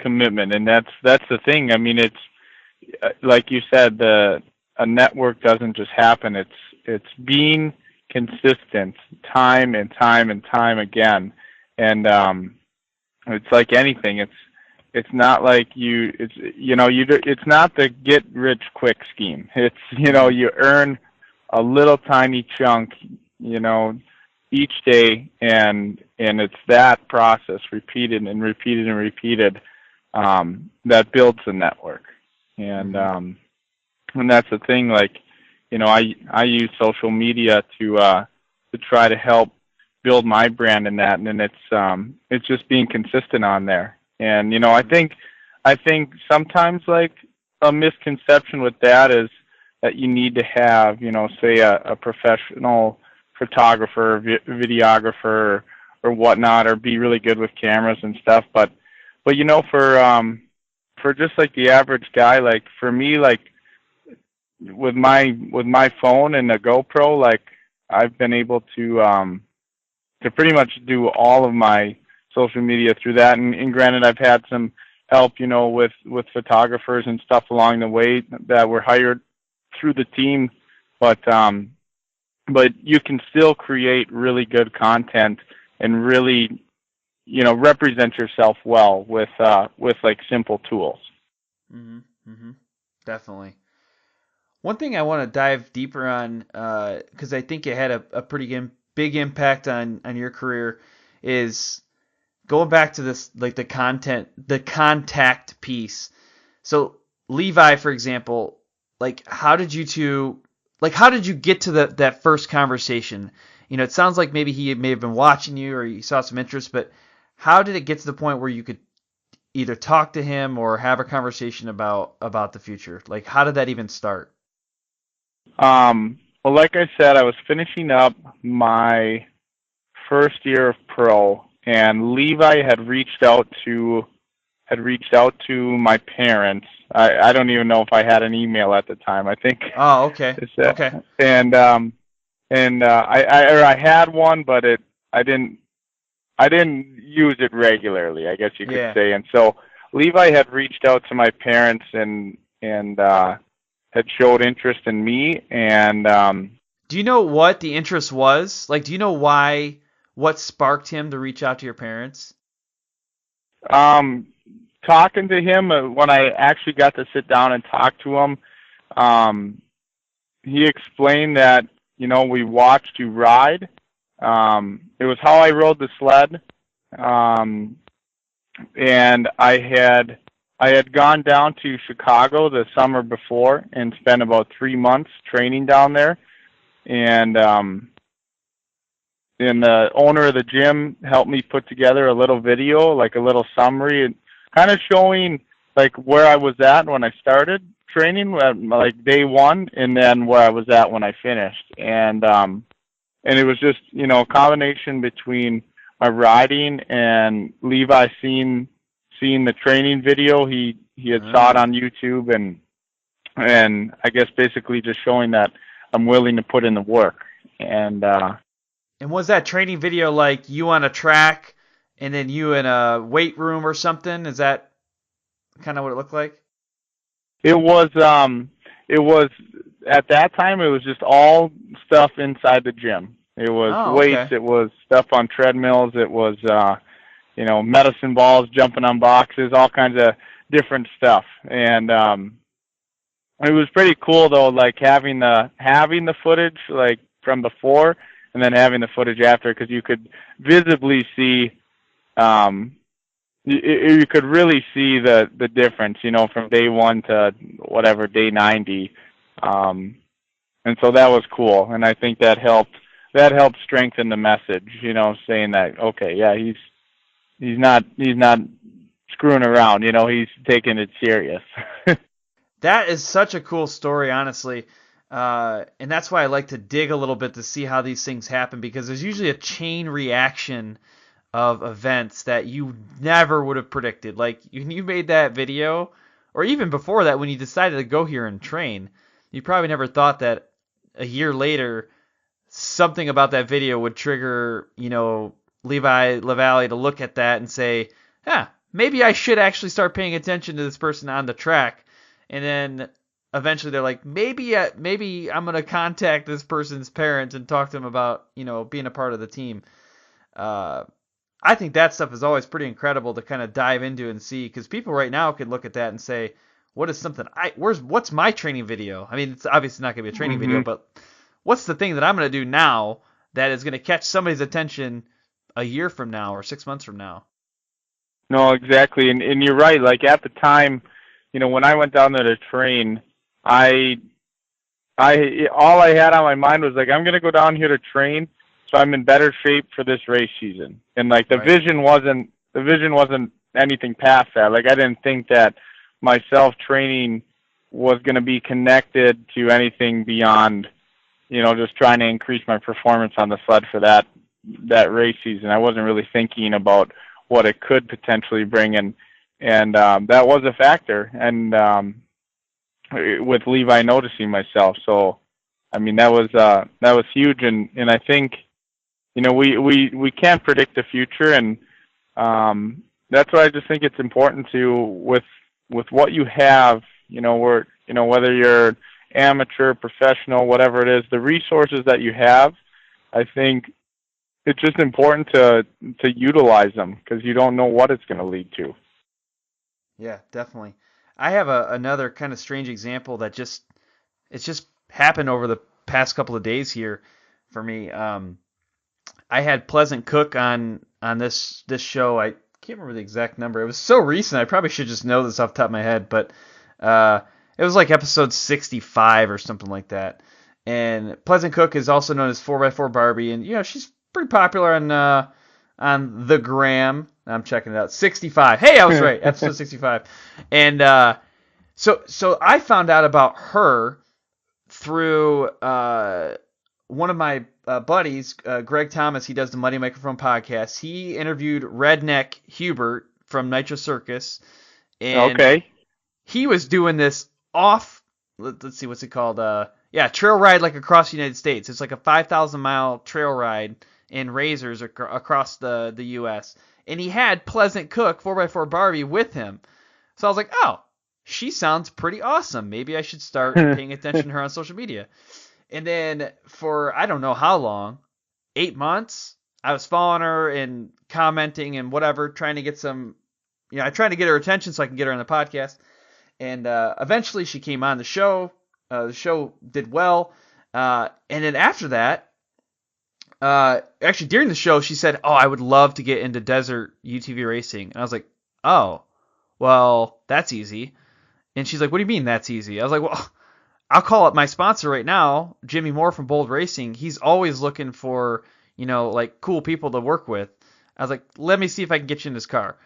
commitment, and that's the thing. I mean, it's like you said, a network doesn't just happen. It's being consistent time and time and time again. And it's like anything. It's not like it's not the get rich quick scheme. It's, you earn a little tiny chunk, each day, and it's that process repeated and repeated and repeated that builds the network. And that's the thing. Like, I use social media to try to help build my brand in that, and then it's just being consistent on there. And I think sometimes, like, a misconception with that is that you need to have, say a professional photographer, videographer, or whatnot, or be really good with cameras and stuff. But for just like the average guy, like for me, like with my phone and a GoPro, like I've been able to pretty much do all of my social media through that. And granted, I've had some help, with photographers and stuff along the way that were hired through the team. But you can still create really good content and really, represent yourself well with like simple tools. Definitely. One thing I want to dive deeper on, because I think it had a pretty big impact on your career, is going back to this, like the contact piece. So Levi, for example, like how did you get to that first conversation? It sounds like maybe he may have been watching you or you saw some interest, but how did it get to the point where you could either talk to him or have a conversation about the future? Like, how did that even start? Well, like I said, I was finishing up my first year of pro, and Levi had reached out to my parents. I don't even know if I had an email at the time. I think. Oh, okay. Okay. And I had one, but I didn't use it regularly, I guess you could say. And so Levi had reached out to my parents and had showed interest in me. And do you know what the interest was? Like, do you know what sparked him to reach out to your parents? Talking to him, when I actually got to sit down and talk to him, he explained that, we watched you ride. It was how I rode the sled. And I had gone down to Chicago the summer before and spent about 3 months training down there. And the owner of the gym helped me put together a little video, like a little summary, and kind of showing like where I was at when I started training, like day one, and then where I was at when I finished. And it was just, a combination between my riding and Levi seeing the training video. He had saw it on YouTube, and I guess basically just showing that I'm willing to put in the work. And was that training video like you on a track and then you in a weight room or something? Is that kind of what it looked like? It was at that time, it was just all stuff inside the gym. It was weights, it was stuff on treadmills, it was medicine balls, jumping on boxes, all kinds of different stuff. And it was pretty cool though, like having the footage like from before and then having the footage after, because you could visibly see you could really see the difference, from day one to whatever, day 90. And And so that was cool, and I think that helped strengthen the message, saying that, okay, yeah, he's not screwing around, he's taking it serious. That is such a cool story, honestly. And that's why I like to dig a little bit to see how these things happen, because there's usually a chain reaction of events that you never would have predicted. Like, when you made that video, or even before that, when you decided to go here and train, you probably never thought that a year later something about that video would trigger, Levi LaVallee to look at that and say, maybe I should actually start paying attention to this person on the track. And then eventually they're like, maybe I'm going to contact this person's parents and talk to them about, being a part of the team. I think that stuff is always pretty incredible to kind of dive into and see, because people right now could look at that and say, what is something what's my training video? I mean, it's obviously not going to be a training video, but what's the thing that I'm going to do now that is going to catch somebody's attention a year from now or 6 months from now? No, exactly. And you're right. Like, at the time, when I went down there to train, all I had on my mind was, like, I'm going to go down here to train so I'm in better shape for this race season. And, like, the vision wasn't anything past that. Like, I didn't think that myself training was going to be connected to anything beyond, just trying to increase my performance on the sled for that race season. I wasn't really thinking about what it could potentially bring, and that was a factor. And with Levi noticing myself, so I mean, that was huge. And I think, we can't predict the future, and that's why I just think it's important to, with what you have, whether you're amateur, professional, whatever it is, the resources that you have, I think it's just important to utilize them, because you don't know what it's going to lead to. Yeah, definitely. I have another kind of strange example that it's just happened over the past couple of days here for me. I had Pleasant Cook on this show. I can't remember the exact number. It was so recent. I probably should just know this off the top of my head, but it was like episode 65 or something like that. And Pleasant Cook is also known as 4x4 Barbie, and she's pretty popular on the gram. I'm checking it out. 65. Hey, I was right. Episode 65. And so I found out about her through one of my buddies, Greg Thomas. He does the Muddy Microphone podcast. He interviewed Redneck Hubert from Nitro Circus. And he was doing this let's see, what's it called? Trail ride, like, across the United States. It's like a 5,000-mile trail ride in razors across the U.S. And he had Pleasant Cook, 4x4 Barbie, with him. So I was like, oh, she sounds pretty awesome. Maybe I should start paying attention to her on social media. And then for, I don't know how long, 8 months, I was following her and commenting and whatever, trying to get some, I tried to get her attention so I can get her on the podcast. And eventually she came on the show. The show did well. And then after that, actually during the show, she said, oh, I would love to get into desert UTV racing. And I was like, oh, well, that's easy. And she's like, what do you mean that's easy? I was like, well, I'll call up my sponsor right now, Jimmy Moore from Bold Racing. He's always looking for, like, cool people to work with. I was like, let me see if I can get you in this car.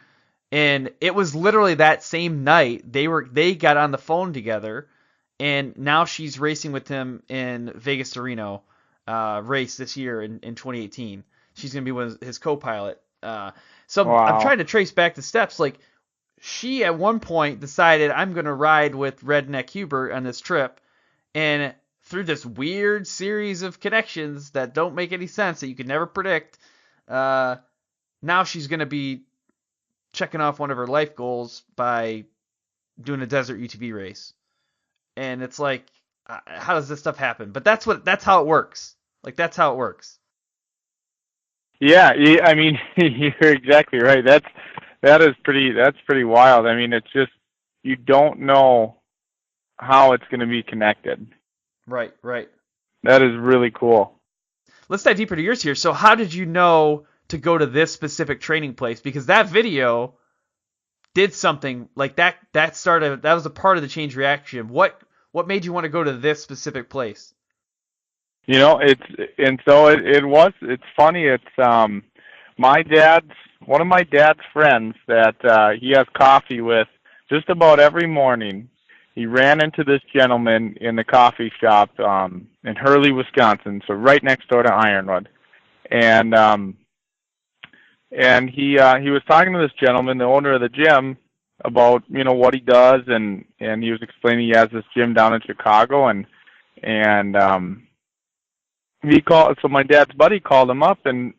And it was literally that same night they got on the phone together, and now she's racing with him in Vegas to Reno race this year in 2018. She's going to be his co-pilot. So wow. I'm trying to trace back the steps. Like, she at one point decided, I'm going to ride with Redneck Hubert on this trip, and through this weird series of connections that don't make any sense, that you could never predict, now she's going to be checking off one of her life goals by doing a desert UTV race. And it's like, how does this stuff happen? But that's how it works. Like, that's how it works. Yeah, I mean, you're exactly right. That's pretty wild. I mean, it's just, you don't know how it's going to be connected. Right. That is really cool. Let's dive deeper to yours here. So how did you know to go to this specific training place? Because that video did something like that. That was a part of the change reaction. What made you want to go to this specific place? You know, it's funny. It's one of my dad's friends that he has coffee with just about every morning. He ran into this gentleman in the coffee shop in Hurley, Wisconsin, so right next door to Ironwood. And he was talking to this gentleman, the owner of the gym, about, you know, what he does, and he was explaining he has this gym down in Chicago, and so my dad's buddy called him up and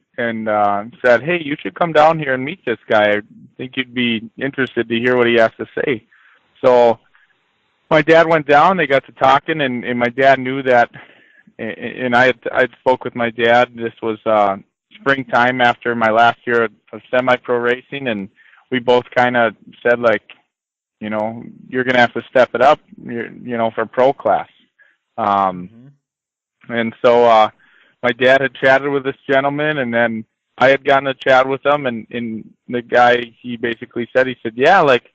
said, "Hey, you should come down here and meet this guy. I think you'd be interested to hear what he has to say." So my dad went down. They got to talking, and my dad knew that. And I spoke with my dad. This was springtime after my last year of semi-pro racing, and we both kind of said, like, you know, you're going to have to step it up, you know, for pro class. And so my dad had chatted with this gentleman, and then I had gotten a chat with him, and the guy, he basically said, yeah, like,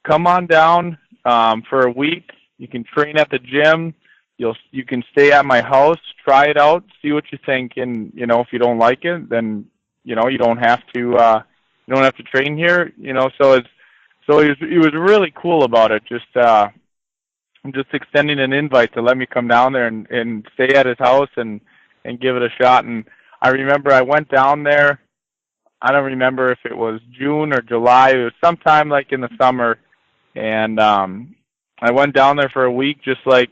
come on down for a week. You can train at the gym. You can stay at my house, try it out, see what you think, and, you know, if you don't like it, then, you know, you don't have to train here, you know. So he was really cool about it, just extending an invite to let me come down there and stay at his house and give it a shot. And I remember I went down there. I don't remember if it was June or July. It was sometime like in the summer, and I went down there for a week, just like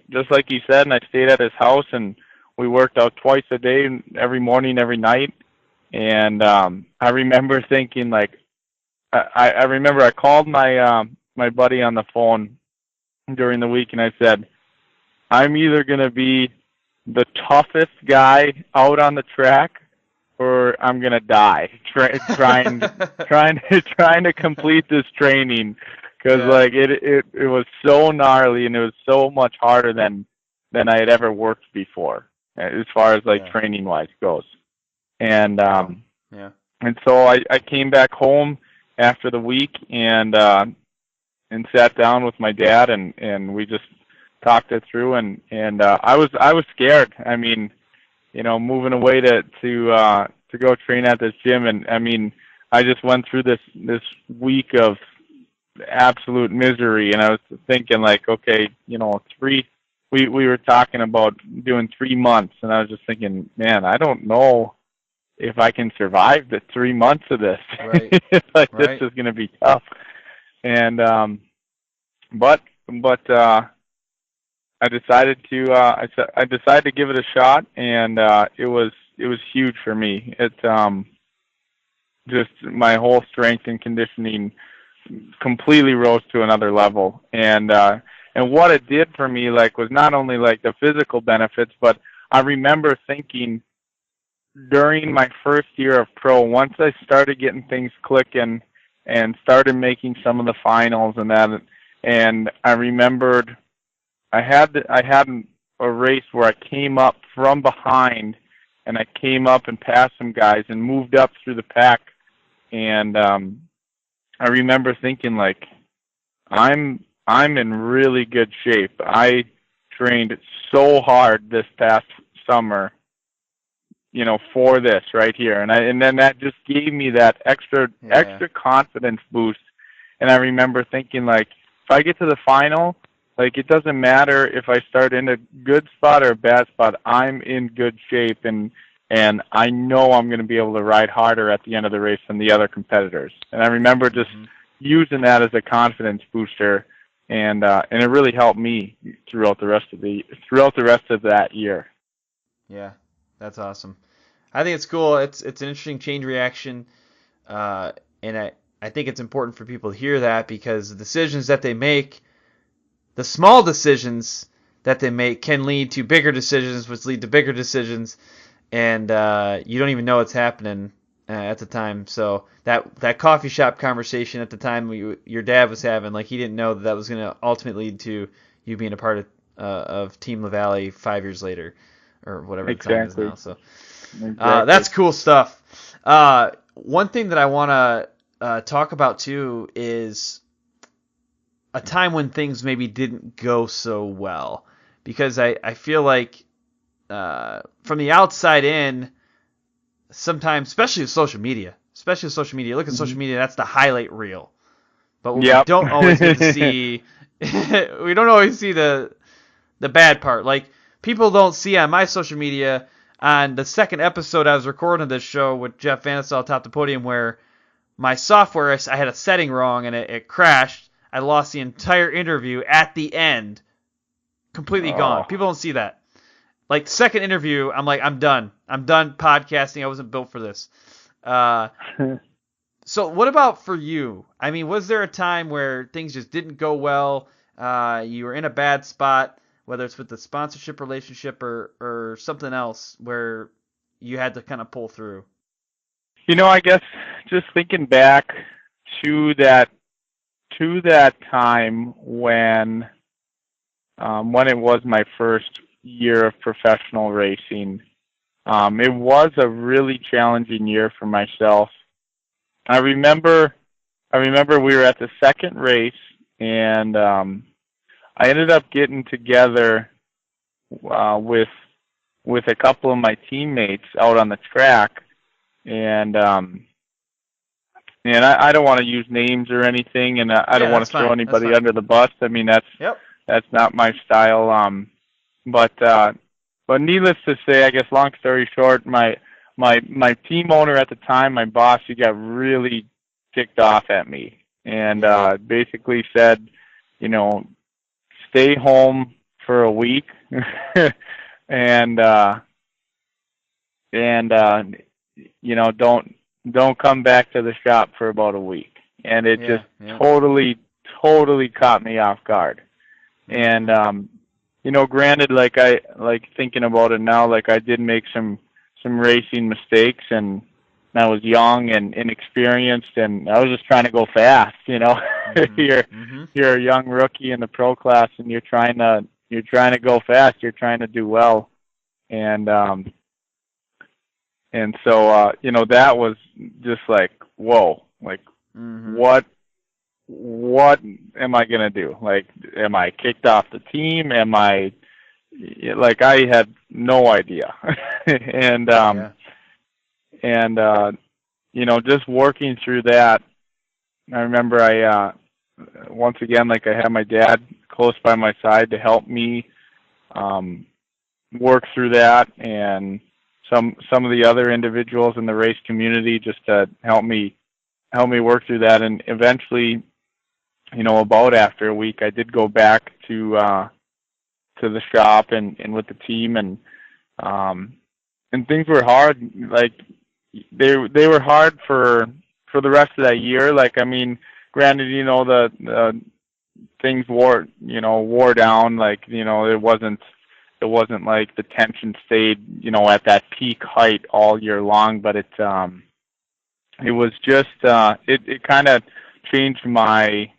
he said, and I stayed at his house, and we worked out twice a day, every morning, every night. And I remember thinking, like, I remember I called my buddy on the phone during the week, and I said, I'm either going to be the toughest guy out on the track, or I'm going to die trying to complete this training. Because like it was so gnarly, and it was so much harder than I had ever worked before, as far as like training wise goes. And and so I came back home after the week and sat down with my dad, and we just talked it through, and I was scared. I mean, you know, moving away to go train at this gym, and I mean, I just went through this week of absolute misery, and I was thinking, like, okay, you know, we were talking about doing 3 months, and I was just thinking, man, I don't know if I can survive the 3 months of this. Right. This is going to be tough. And but I decided to give it a shot, and it was huge for me. It just my whole strength and conditioning completely rose to another level, and what it did for me, like, was not only like the physical benefits, but I remember thinking during my first year of pro, once I started getting things clicking and started making some of the finals and that, and I remembered I had a race where I came up from behind, and I came up and passed some guys and moved up through the pack, and I remember thinking, like, I'm in really good shape. I trained so hard this past summer, you know, for this right here, and then that just gave me that extra confidence boost. And I remember thinking, like, if I get to the final, like, it doesn't matter if I start in a good spot or a bad spot. I'm in good shape, and I know I'm going to be able to ride harder at the end of the race than the other competitors. And I remember just using that as a confidence booster, and it really helped me throughout the rest of that year. Yeah, that's awesome. I think it's cool. It's an interesting chain reaction, and I think it's important for people to hear that, because the decisions that they make, the small decisions that they make, can lead to bigger decisions, which lead to bigger decisions, and you don't even know what's happening at the time. So that coffee shop conversation at the time your dad was having, like, he didn't know that was going to ultimately lead to you being a part of Team LaVallee 5 years later, or whatever the time is now. So that's cool stuff. One thing that I want to talk about too is a time when things maybe didn't go so well, because I feel like from the outside in, sometimes, especially with social media, look at social media, that's the highlight reel. But what we don't always get to see, we don't always see the bad part. Like, people don't see on my social media, on the second episode I was recording of this show with Jeff Vanisall atop the podium, where my software, I had a setting wrong and it crashed. I lost the entire interview at the end. Completely gone. People don't see that. Like, the second interview, I'm like, I'm done podcasting. I wasn't built for this. So what about for you? I mean, was there a time where things just didn't go well? You were in a bad spot, whether it's with the sponsorship relationship or something else, where you had to kind of pull through? I guess just thinking back to that time when it was my first year of professional racing, it was a really challenging year for myself. I remember we were at the second race, and I ended up getting together with a couple of my teammates out on the track, and I don't want to use names or anything, and I don't want to throw anybody under the bus. I mean, that's not my style. But needless to say, I guess long story short, my team owner at the time, my boss, he got really ticked off at me and basically said, stay home for a week and don't come back to the shop for about a week. And it totally caught me off guard. And granted, like thinking about it now, like I did make some racing mistakes, and I was young and inexperienced, and I was just trying to go fast. Mm-hmm. You're a young rookie in the pro class, and you're trying to go fast. You're trying to do well, and so that was just like, whoa, like what am I gonna do? Like, am I kicked off the team? Am I like, I had no idea. And just working through that, I remember once again, like, I had my dad close by my side to help me work through that, and some of the other individuals in the race community just to help me work through that. And eventually, about after a week, I did go back to the shop and with the team, and things were hard. Like, they were hard for the rest of that year. Like, I mean, granted, the things wore down. Like, it wasn't like the tension stayed, at that peak height all year long, but it was just, it kind of changed my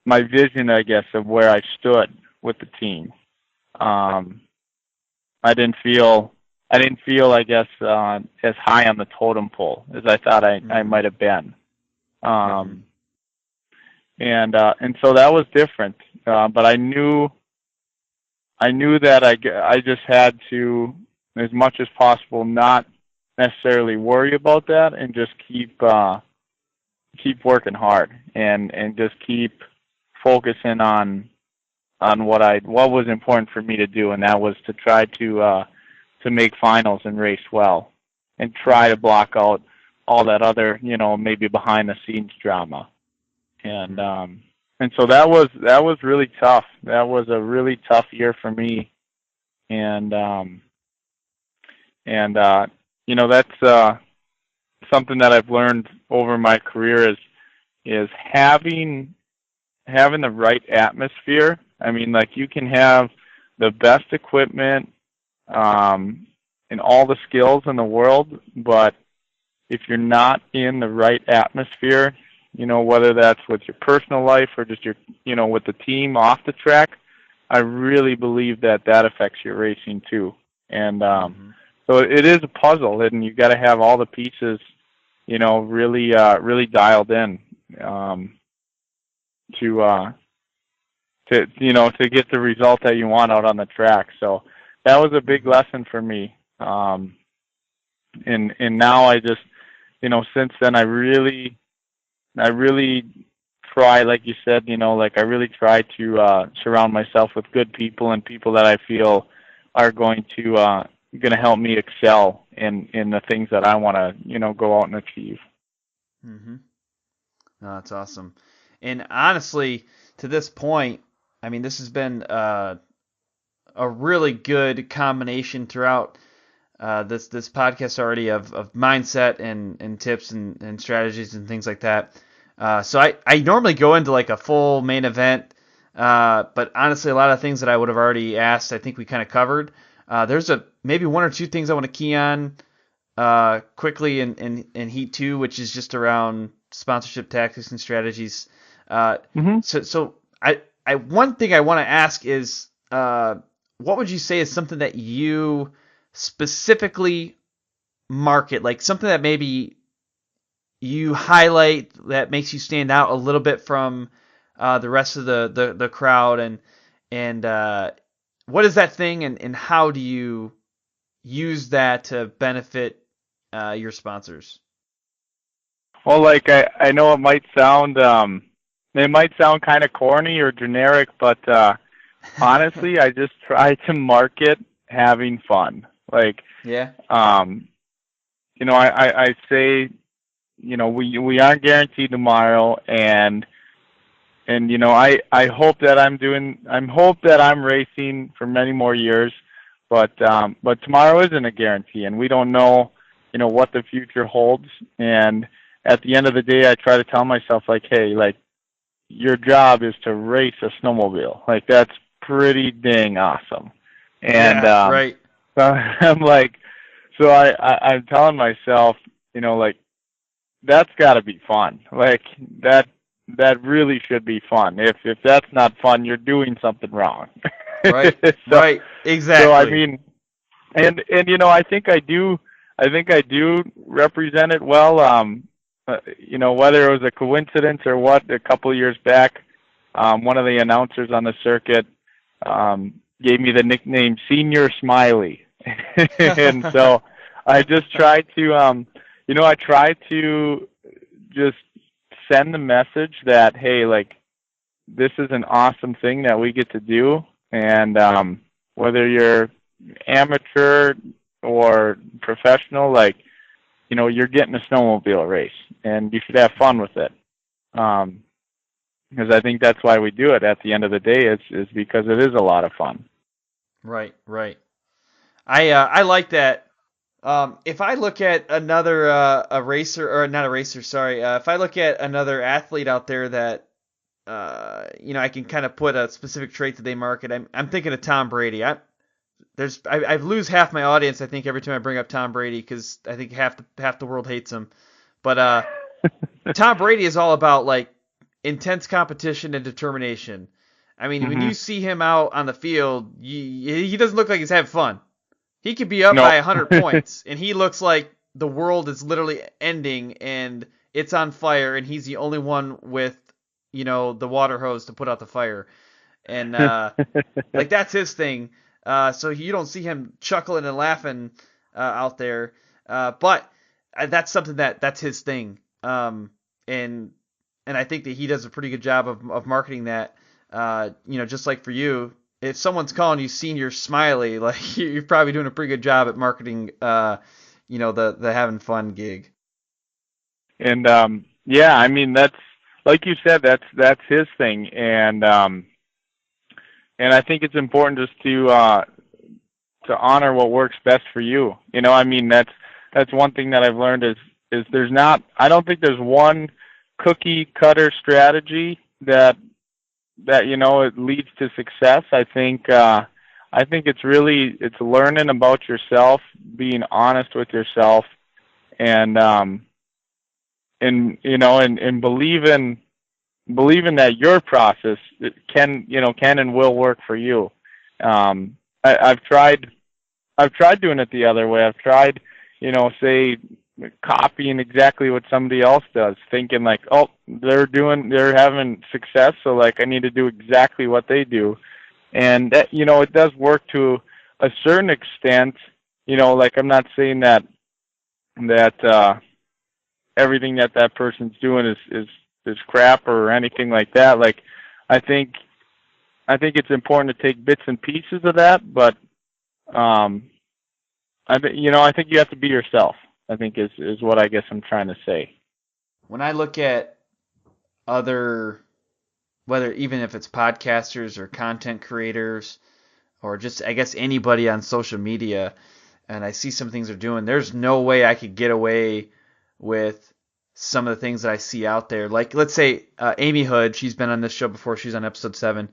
vision, I guess, of where I stood with the team. I didn't feel, I guess, as high on the totem pole as I thought I might have been. And so that was different. But I knew that I just had to, as much as possible, not necessarily worry about that, and just keep working hard and just keep focusing on what was important for me to do, and that was to try to make finals and race well, and try to block out all that other, maybe behind the scenes drama. And so that was really tough. That was a really tough year for me. And that's something that I've learned over my career is having the right atmosphere. I mean, like, you can have the best equipment and all the skills in the world, but if you're not in the right atmosphere, whether that's with your personal life or just your, with the team off the track, I really believe that affects your racing too. And so it is a puzzle, and you got to have all the pieces, really dialed in to get the result that you want out on the track. So that was a big lesson for me. And now I just, since then I really try, like you said, like I really try to surround myself with good people and people that I feel are going to help me excel in the things that I want to, go out and achieve. Mm-hmm. Oh, that's awesome. And honestly, to this point, I mean, this has been a really good combination throughout this podcast already of mindset and tips and strategies and things like that. So I normally go into like a full main event, but honestly, a lot of things that I would have already asked, I think we kind of covered. There's maybe one or two things I want to key on quickly in Heat 2, which is just around sponsorship tactics and strategies. So I one thing I want to ask is, what would you say is something that you specifically market, like something that maybe you highlight that makes you stand out a little bit from the rest of the crowd, and what is that thing, and how do you use that to benefit your sponsors? Well, like I know it might sound kind of corny or generic, but honestly, I just try to market having fun. Like, yeah, I say, we aren't guaranteed tomorrow, and I hope that I'm racing for many more years, but tomorrow isn't a guarantee, and we don't know, what the future holds. And at the end of the day, I try to tell myself, like, hey, like, your job is to race a snowmobile. Like, that's pretty dang awesome. And yeah, right. So I'm like, so I'm telling myself, like, that's got to be fun. Like, that really should be fun. If that's not fun, you're doing something wrong. Right. Right. Exactly. So I mean, and I think I do represent it well. Whether it was a coincidence or what, a couple of years back, one of the announcers on the circuit gave me the nickname Senior Smiley. And so I just try to, I try to just send the message that, hey, like, this is an awesome thing that we get to do. And whether you're amateur or professional, like, you're getting a snowmobile race and you should have fun with it. Because I think that's why we do it at the end of the day, is because it is a lot of fun. Right. I like that. If I look at another a racer, or not a racer, sorry. If I look at another athlete out there that I can kind of put a specific trait that they market. I'm thinking of Tom Brady. I lose half my audience, I think, every time I bring up Tom Brady, because I think half the world hates him. But Tom Brady is all about, like, intense competition and determination. I mean, when you see him out on the field, he doesn't look like he's having fun. He could be up by 100 points, and he looks like the world is literally ending and it's on fire, and he's the only one with, the water hose to put out the fire. And like, that's his thing. So you don't see him chuckling and laughing out there. But that's something that's his thing. And I think that he does a pretty good job of marketing that. Just like for you, if someone's calling you Senior Smiley, like, you're probably doing a pretty good job at marketing, the having fun gig. And yeah, I mean, that's, like you said, that's his thing. And I think it's important just to honor what works best for you. I mean, that's one thing that I've learned is I don't think there's one cookie cutter strategy that it leads to success. I think it's learning about yourself, being honest with yourself, and believing that your process can and will work for you. I've tried doing it the other way. I've tried, say, copying exactly what somebody else does, thinking like, oh, they're having success, so, like, I need to do exactly what they do. And that, it does work to a certain extent, like I'm not saying that everything that person's doing is crap or anything like that. Like, I think it's important to take bits and pieces of that, but I think you have to be yourself. I think is what I guess I'm trying to say. When I look at other, whether even if it's podcasters or content creators or just I guess anybody on social media, and I see some things they're doing, there's no way I could get away with some of the things that I see out there. Like, let's say Amy Hood, she's been on this show before. She's on episode 7.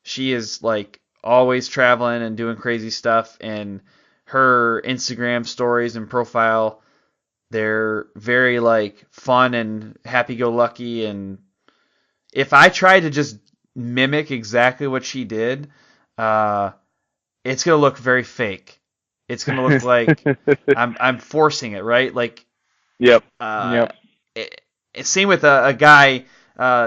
She is like always traveling and doing crazy stuff, and her Instagram stories and profile, they're very like fun and happy-go-lucky. And if I try to just mimic exactly what she did, it's gonna look very fake. It's gonna look like I'm forcing it, right? Like, yep. Same with a guy,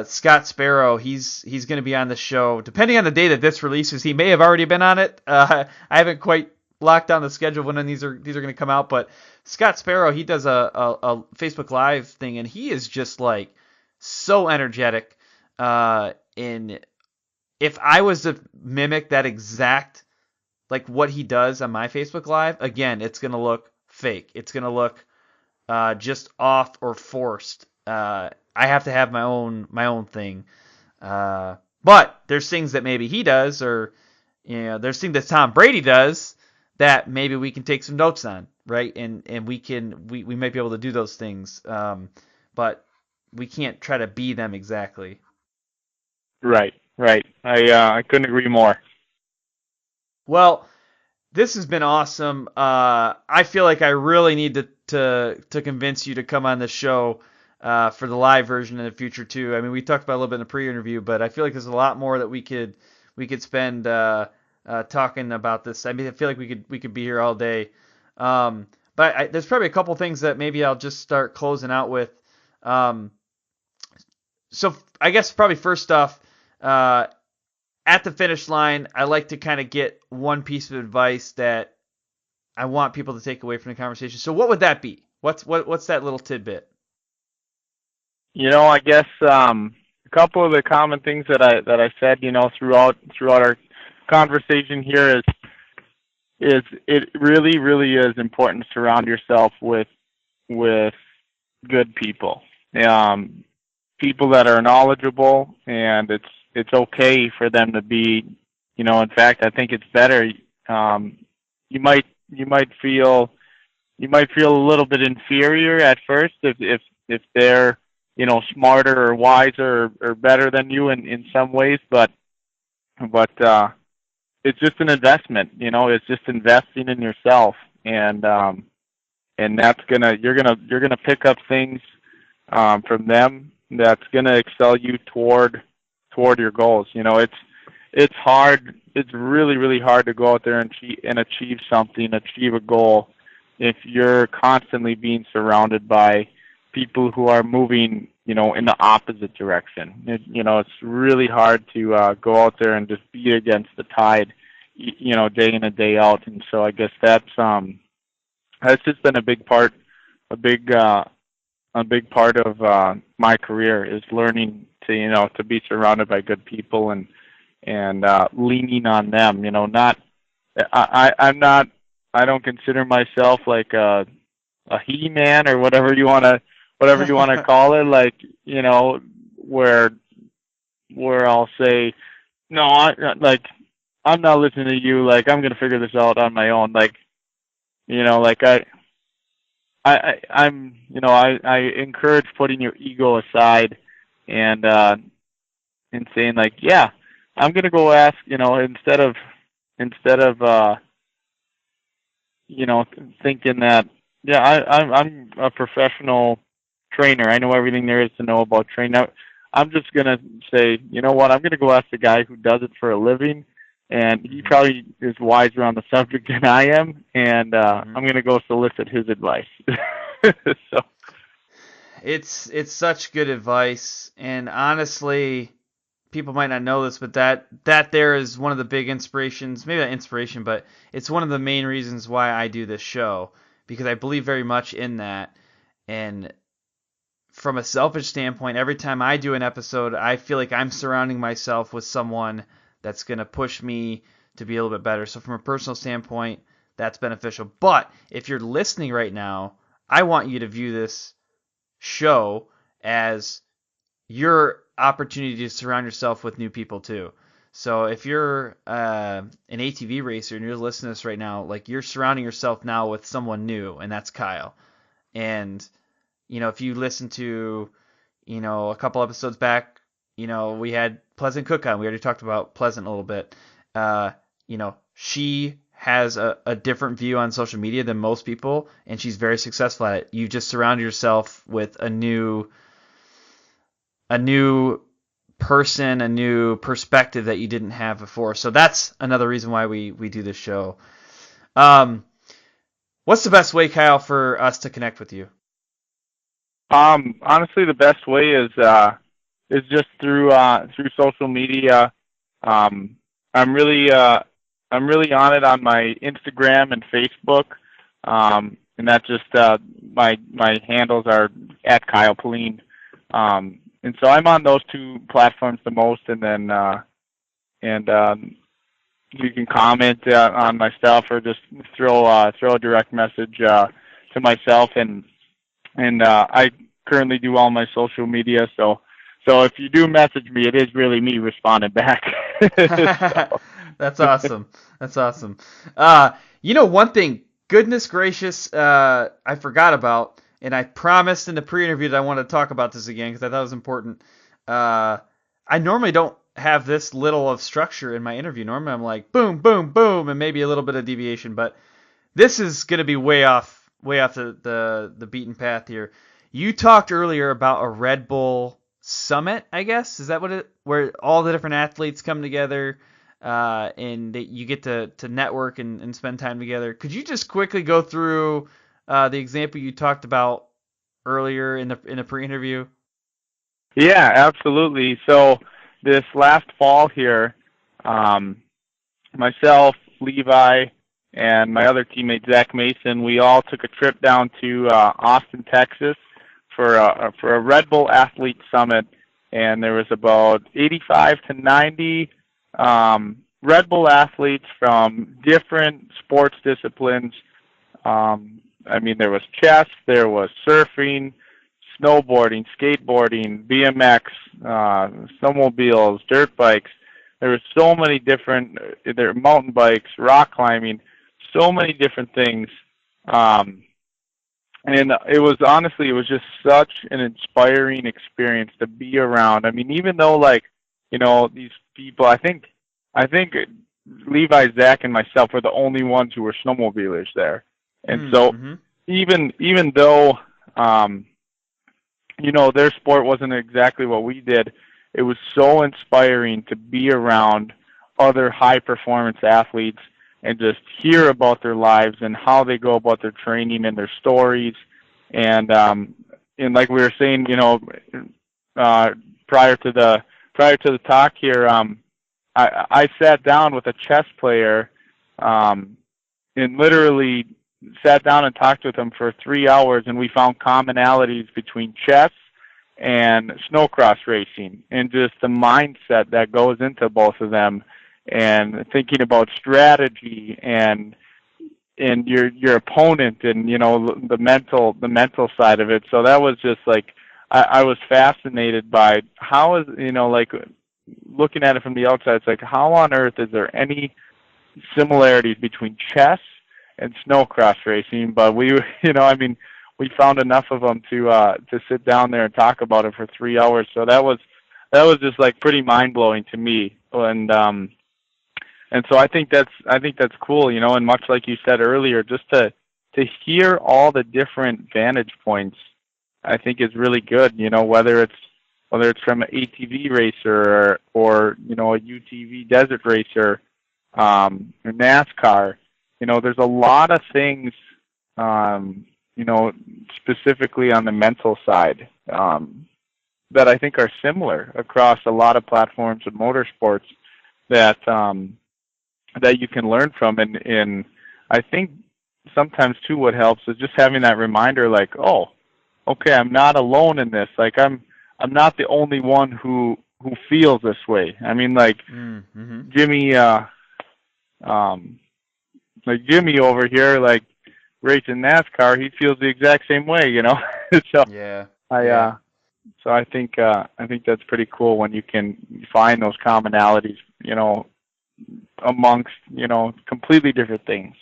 Scott Sparrow. He's gonna be on the show. Depending on the day that this releases, he may have already been on it. I haven't quite locked down the schedule when these are gonna come out. But Scott Sparrow, he does a Facebook Live thing, and he is just like so energetic. And if I was to mimic that exact like what he does on my Facebook Live, again, it's gonna look fake. It's gonna look just off or forced. I have to have my own thing. But there's things that maybe he does, or there's things that Tom Brady does that maybe we can take some notes on, right? And we might be able to do those things, but we can't try to be them exactly. Right. I couldn't agree more. Well, this has been awesome. I feel like I really need to convince you to come on the show for the live version in the future too. I mean, we talked about a little bit in the pre-interview, but I feel like there's a lot more that we could spend talking about this. I mean, I feel like we could be here all day. But there's probably a couple things that maybe I'll just start closing out with. So I guess probably first off, at the finish line, I like to kind of get one piece of advice that I want people to take away from the conversation. So what would that be? What's that little tidbit? I guess a couple of the common things that I said, throughout our conversation here is it really is important to surround yourself with good people, people that are knowledgeable, and it's okay for them to be, in fact, I think it's better. You might feel a little bit inferior at first if they're, smarter or wiser or better than you in some ways, but it's just an investment, it's just investing in yourself, and that's you're gonna pick up things from them that's gonna excel you toward your goals. It's hard. It's really hard to go out there and achieve something, achieve a goal, if you're constantly being surrounded by people who are moving, in the opposite direction. It's really hard to go out there and just beat against the tide, day in and day out. And so I guess that's just been a big part of my career, is learning to be surrounded by good people and leaning on them. I don't consider myself like a he-man or whatever you want to call it, like, where I'll say, no, I'm not listening to you, like, I'm going to figure this out on my own. Like, like I encourage putting your ego aside and saying, like, yeah, I'm going to go ask, instead of thinking that, yeah, I'm a professional trainer, I know everything there is to know about training. I'm just going to say, you know what, I'm going to go ask the guy who does it for a living, and he probably is wiser on the subject than I am, and I'm going to go solicit his advice. So it's such good advice, and honestly, people might not know this, but that there is one of the big inspirations, maybe not inspiration, but it's one of the main reasons why I do this show, because I believe very much in that. And from a selfish standpoint, every time I do an episode, I feel like I'm surrounding myself with someone that's going to push me to be a little bit better. So from a personal standpoint, that's beneficial. But if you're listening right now, I want you to view this show as your opportunity to surround yourself with new people too. So if you're an ATV racer and you're listening to this right now, like, you're surrounding yourself now with someone new, and that's Kyle. And if you listen to a couple episodes back, we had Pleasant Cook on. We already talked about Pleasant a little bit. She has a different view on social media than most people, and she's very successful at it. You just surround yourself with a new person, a new perspective that you didn't have before. So that's another reason why we do this show. What's the best way, Kyle, for us to connect with you? Honestly, the best way is just through social media. I'm really on it on my Instagram and Facebook, and that just my handles are at Kyle Pallin. And so I'm on those two platforms the most, and then you can comment on my stuff, or just throw a direct message to myself, and I currently do all my social media. So if you do message me, it is really me responding back. So. That's awesome. That's awesome. One thing, goodness gracious, I forgot about. And I promised in the pre-interview that I wanted to talk about this again because I thought it was important. I normally don't have this little of structure in my interview. Normally I'm like boom, boom, boom, and maybe a little bit of deviation. But this is going to be way off the beaten path here. You talked earlier about a Red Bull summit, I guess. Is that where all the different athletes come together and you get to network and spend time together? Could you just quickly go through the example you talked about earlier in the pre-interview? Yeah, absolutely. So this last fall here, myself, Levi, and my other teammate Zach Mason, we all took a trip down to Austin, Texas, for a Red Bull Athlete Summit, and there was about 85 to 90 Red Bull athletes from different sports disciplines. There was chess, there was surfing, snowboarding, skateboarding, BMX, snowmobiles, dirt bikes. There were so many different, there mountain bikes, rock climbing, so many different things. And it was just such an inspiring experience to be around. I mean, even though these people, I think Levi, Zach, and myself were the only ones who were snowmobilers there. And so even though, their sport wasn't exactly what we did, it was so inspiring to be around other high-performance athletes and just hear about their lives and how they go about their training and their stories. And like we were saying, prior to the talk here, I sat down with a chess player and literally sat down and talked with him for 3 hours, and we found commonalities between chess and snowcross racing, and just the mindset that goes into both of them, and thinking about strategy and your opponent, and the mental side of it. So that was just I was fascinated by how is looking at it from the outside, it's like, how on earth is there any similarities between chess and snowcross racing? But we found enough of them to sit down there and talk about it for 3 hours. So that was just pretty mind blowing to me. And so I think that's cool, and much like you said earlier, just to hear all the different vantage points, I think is really good. Whether it's from an ATV racer or a UTV desert racer, or NASCAR. There's a lot of things, specifically on the mental side, that I think are similar across a lot of platforms in motorsports that that you can learn from. And I think sometimes too what helps is just having that reminder, like, oh, okay, I'm not alone in this. Like I'm not the only one who feels this way. I mean, like Jimmy like Jimmy over here, like racing NASCAR, he feels the exact same way, you know. So so I think that's pretty cool when you can find those commonalities, you know, amongst, you know, completely different things.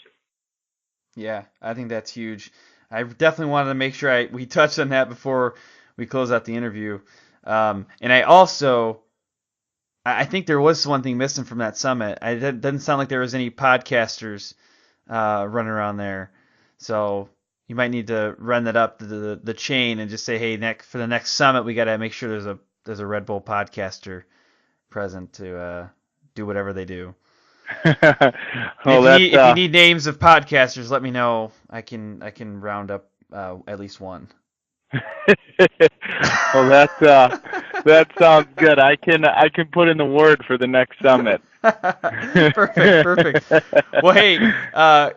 Yeah, I think that's huge. I definitely wanted to make sure we touched on that before we close out the interview. And I think there was one thing missing from that summit. It doesn't sound like there was any podcasters running around there. So you might need to run that up the chain and just say, hey, for the next summit, we got to make sure there's a Red Bull podcaster present to do whatever they do. If you need names of podcasters, let me know. I can round up at least one. Well, that sounds good. I can put in the word for the next summit. Perfect. Well, hey,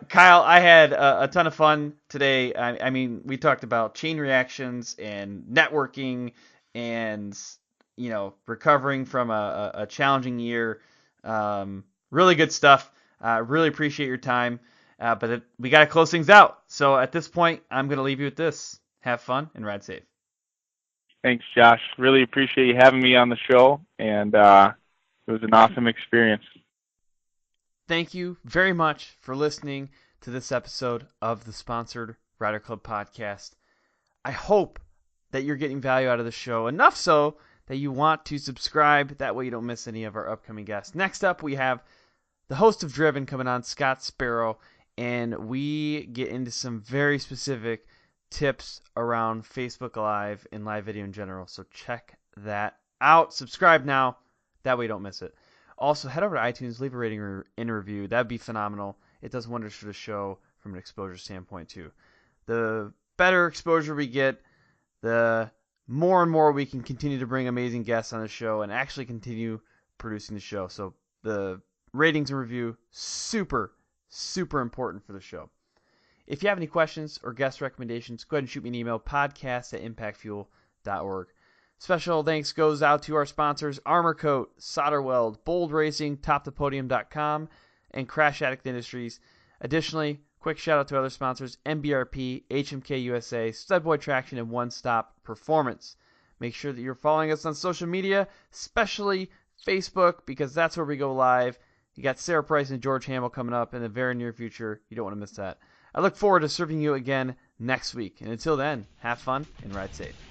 Kyle, I had a ton of fun today. I mean, we talked about chain reactions and networking, and you know, recovering from a challenging year. Really good stuff. Really appreciate your time. But we got to close things out. So at this point, I'm going to leave you with this. Have fun and ride safe. Thanks, Josh. Really appreciate you having me on the show, and it was an awesome experience. Thank you very much for listening to this episode of the Sponsored Rider Club podcast. I hope that you're getting value out of the show, enough so that you want to subscribe. That way you don't miss any of our upcoming guests. Next up, we have the host of Driven coming on, Scott Sparrow, and we get into some very specific tips around Facebook Live and live video in general. So check that out. Subscribe now. That way you don't miss it. Also, head over to iTunes, leave a rating and review. That'd be phenomenal. It does wonders for the show from an exposure standpoint, too. The better exposure we get, the more and more we can continue to bring amazing guests on the show and actually continue producing the show. So the ratings and review, super, super important for the show. If you have any questions or guest recommendations, go ahead and shoot me an email, podcast@impactfuel.org. Special thanks goes out to our sponsors, Armor Kote, Solder Weld, Bold Racing, TopThePodium.com, and Crash Addict Industries. Additionally, quick shout out to other sponsors, MBRP, HMK USA, Studboy Traction, and One Stop Performance. Make sure that you're following us on social media, especially Facebook, because that's where we go live. You got Sarah Price and George Hamill coming up in the very near future. You don't want to miss that. I look forward to serving you again next week. And until then, have fun and ride safe.